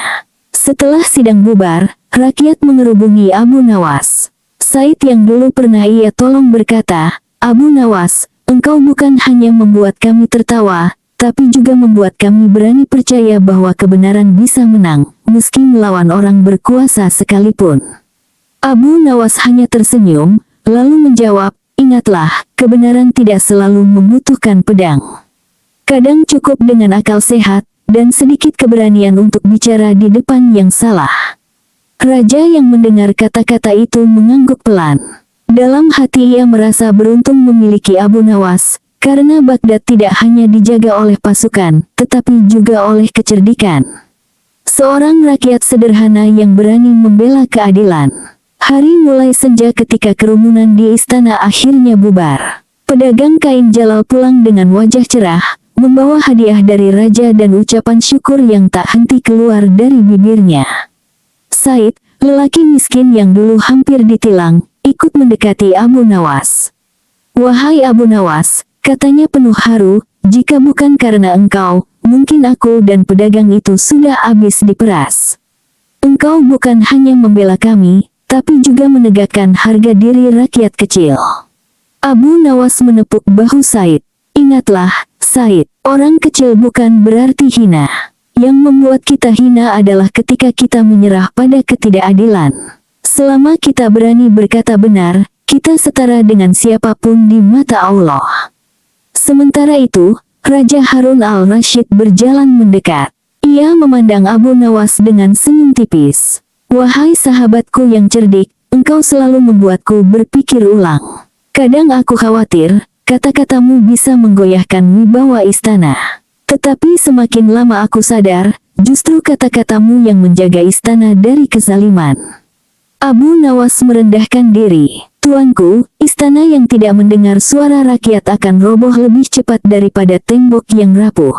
Setelah sidang bubar, rakyat mengerubungi Abu Nawas. Said yang dulu pernah ia tolong berkata, Abu Nawas, engkau bukan hanya membuat kami tertawa, tapi juga membuat kami berani percaya bahwa kebenaran bisa menang, meski melawan orang berkuasa sekalipun. Abu Nawas hanya tersenyum, lalu menjawab, ingatlah, kebenaran tidak selalu membutuhkan pedang. Kadang cukup dengan akal sehat, dan sedikit keberanian untuk bicara di depan yang salah. Raja yang mendengar kata-kata itu mengangguk pelan. Dalam hati ia merasa beruntung memiliki Abu Nawas, karena Baghdad tidak hanya dijaga oleh pasukan, tetapi juga oleh kecerdikan. Seorang rakyat sederhana yang berani membela keadilan. Hari mulai senja ketika kerumunan di istana akhirnya bubar. Pedagang kain Jalal pulang dengan wajah cerah, membawa hadiah dari raja dan ucapan syukur yang tak henti keluar dari bibirnya. Said, lelaki miskin yang dulu hampir ditilang, ikut mendekati Abu Nawas. Wahai Abu Nawas, katanya penuh haru, jika bukan karena engkau, mungkin aku dan pedagang itu sudah habis diperas. Engkau bukan hanya membela kami, tapi juga menegakkan harga diri rakyat kecil. Abu Nawas menepuk bahu Said. Ingatlah, Said, orang kecil bukan berarti hina. Yang membuat kita hina adalah ketika kita menyerah pada ketidakadilan. Selama kita berani berkata benar, kita setara dengan siapapun di mata Allah. Sementara itu, Raja Harun al-Rashid berjalan mendekat. Ia memandang Abu Nawas dengan senyum tipis. Wahai sahabatku yang cerdik, engkau selalu membuatku berpikir ulang. Kadang aku khawatir, kata-katamu bisa menggoyahkan wibawa istana. Tetapi semakin lama aku sadar, justru kata-katamu yang menjaga istana dari kezaliman. Abu Nawas merendahkan diri. Tuanku, istana yang tidak mendengar suara rakyat akan roboh lebih cepat daripada tembok yang rapuh.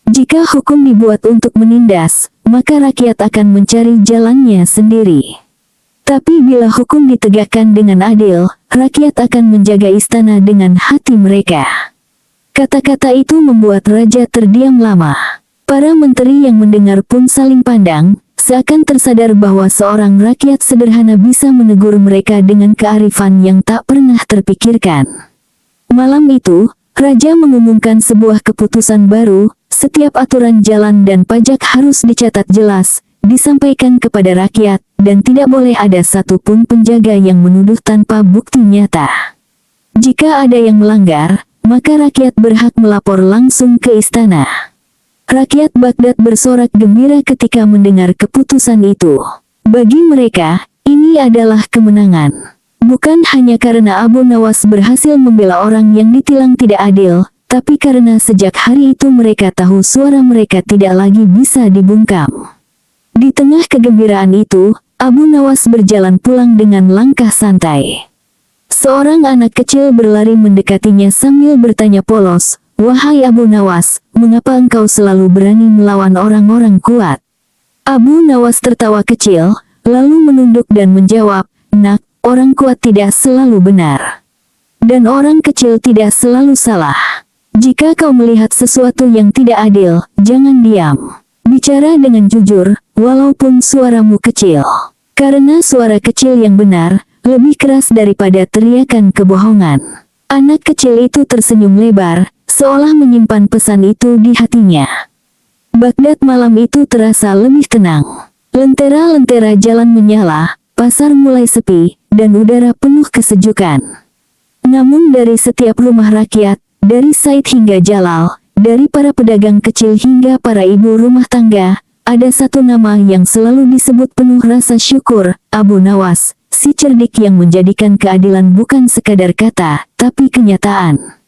Jika hukum dibuat untuk menindas, maka rakyat akan mencari jalannya sendiri. Tapi bila hukum ditegakkan dengan adil, rakyat akan menjaga istana dengan hati mereka. Kata-kata itu membuat raja terdiam lama. Para menteri yang mendengar pun saling pandang, seakan tersadar bahwa seorang rakyat sederhana bisa menegur mereka dengan kearifan yang tak pernah terpikirkan. Malam itu, raja mengumumkan sebuah keputusan baru, setiap aturan jalan dan pajak harus dicatat jelas, disampaikan kepada rakyat, dan tidak boleh ada satupun penjaga yang menuduh tanpa bukti nyata. Jika ada yang melanggar, maka rakyat berhak melapor langsung ke istana. Rakyat Baghdad bersorak gembira ketika mendengar keputusan itu. Bagi mereka, ini adalah kemenangan. Bukan hanya karena Abu Nawas berhasil membela orang yang ditilang tidak adil, tapi karena sejak hari itu mereka tahu suara mereka tidak lagi bisa dibungkam. Di tengah kegembiraan itu, Abu Nawas berjalan pulang dengan langkah santai. Seorang anak kecil berlari mendekatinya sambil bertanya polos, wahai Abu Nawas, mengapa engkau selalu berani melawan orang-orang kuat? Abu Nawas tertawa kecil, lalu menunduk dan menjawab, nak, orang kuat tidak selalu benar. Dan orang kecil tidak selalu salah. Jika kau melihat sesuatu yang tidak adil, jangan diam. Bicara dengan jujur, walaupun suaramu kecil. Karena suara kecil yang benar, lebih keras daripada teriakan kebohongan. Anak kecil itu tersenyum lebar, seolah menyimpan pesan itu di hatinya. Baghdad malam itu terasa lebih tenang. Lentera-lentera jalan menyala, pasar mulai sepi, dan udara penuh kesejukan. Namun dari setiap rumah rakyat, dari Said hingga Jalal, dari para pedagang kecil hingga para ibu rumah tangga, ada satu nama yang selalu disebut penuh rasa syukur, Abu Nawas, si cerdik yang menjadikan keadilan bukan sekadar kata, tapi kenyataan.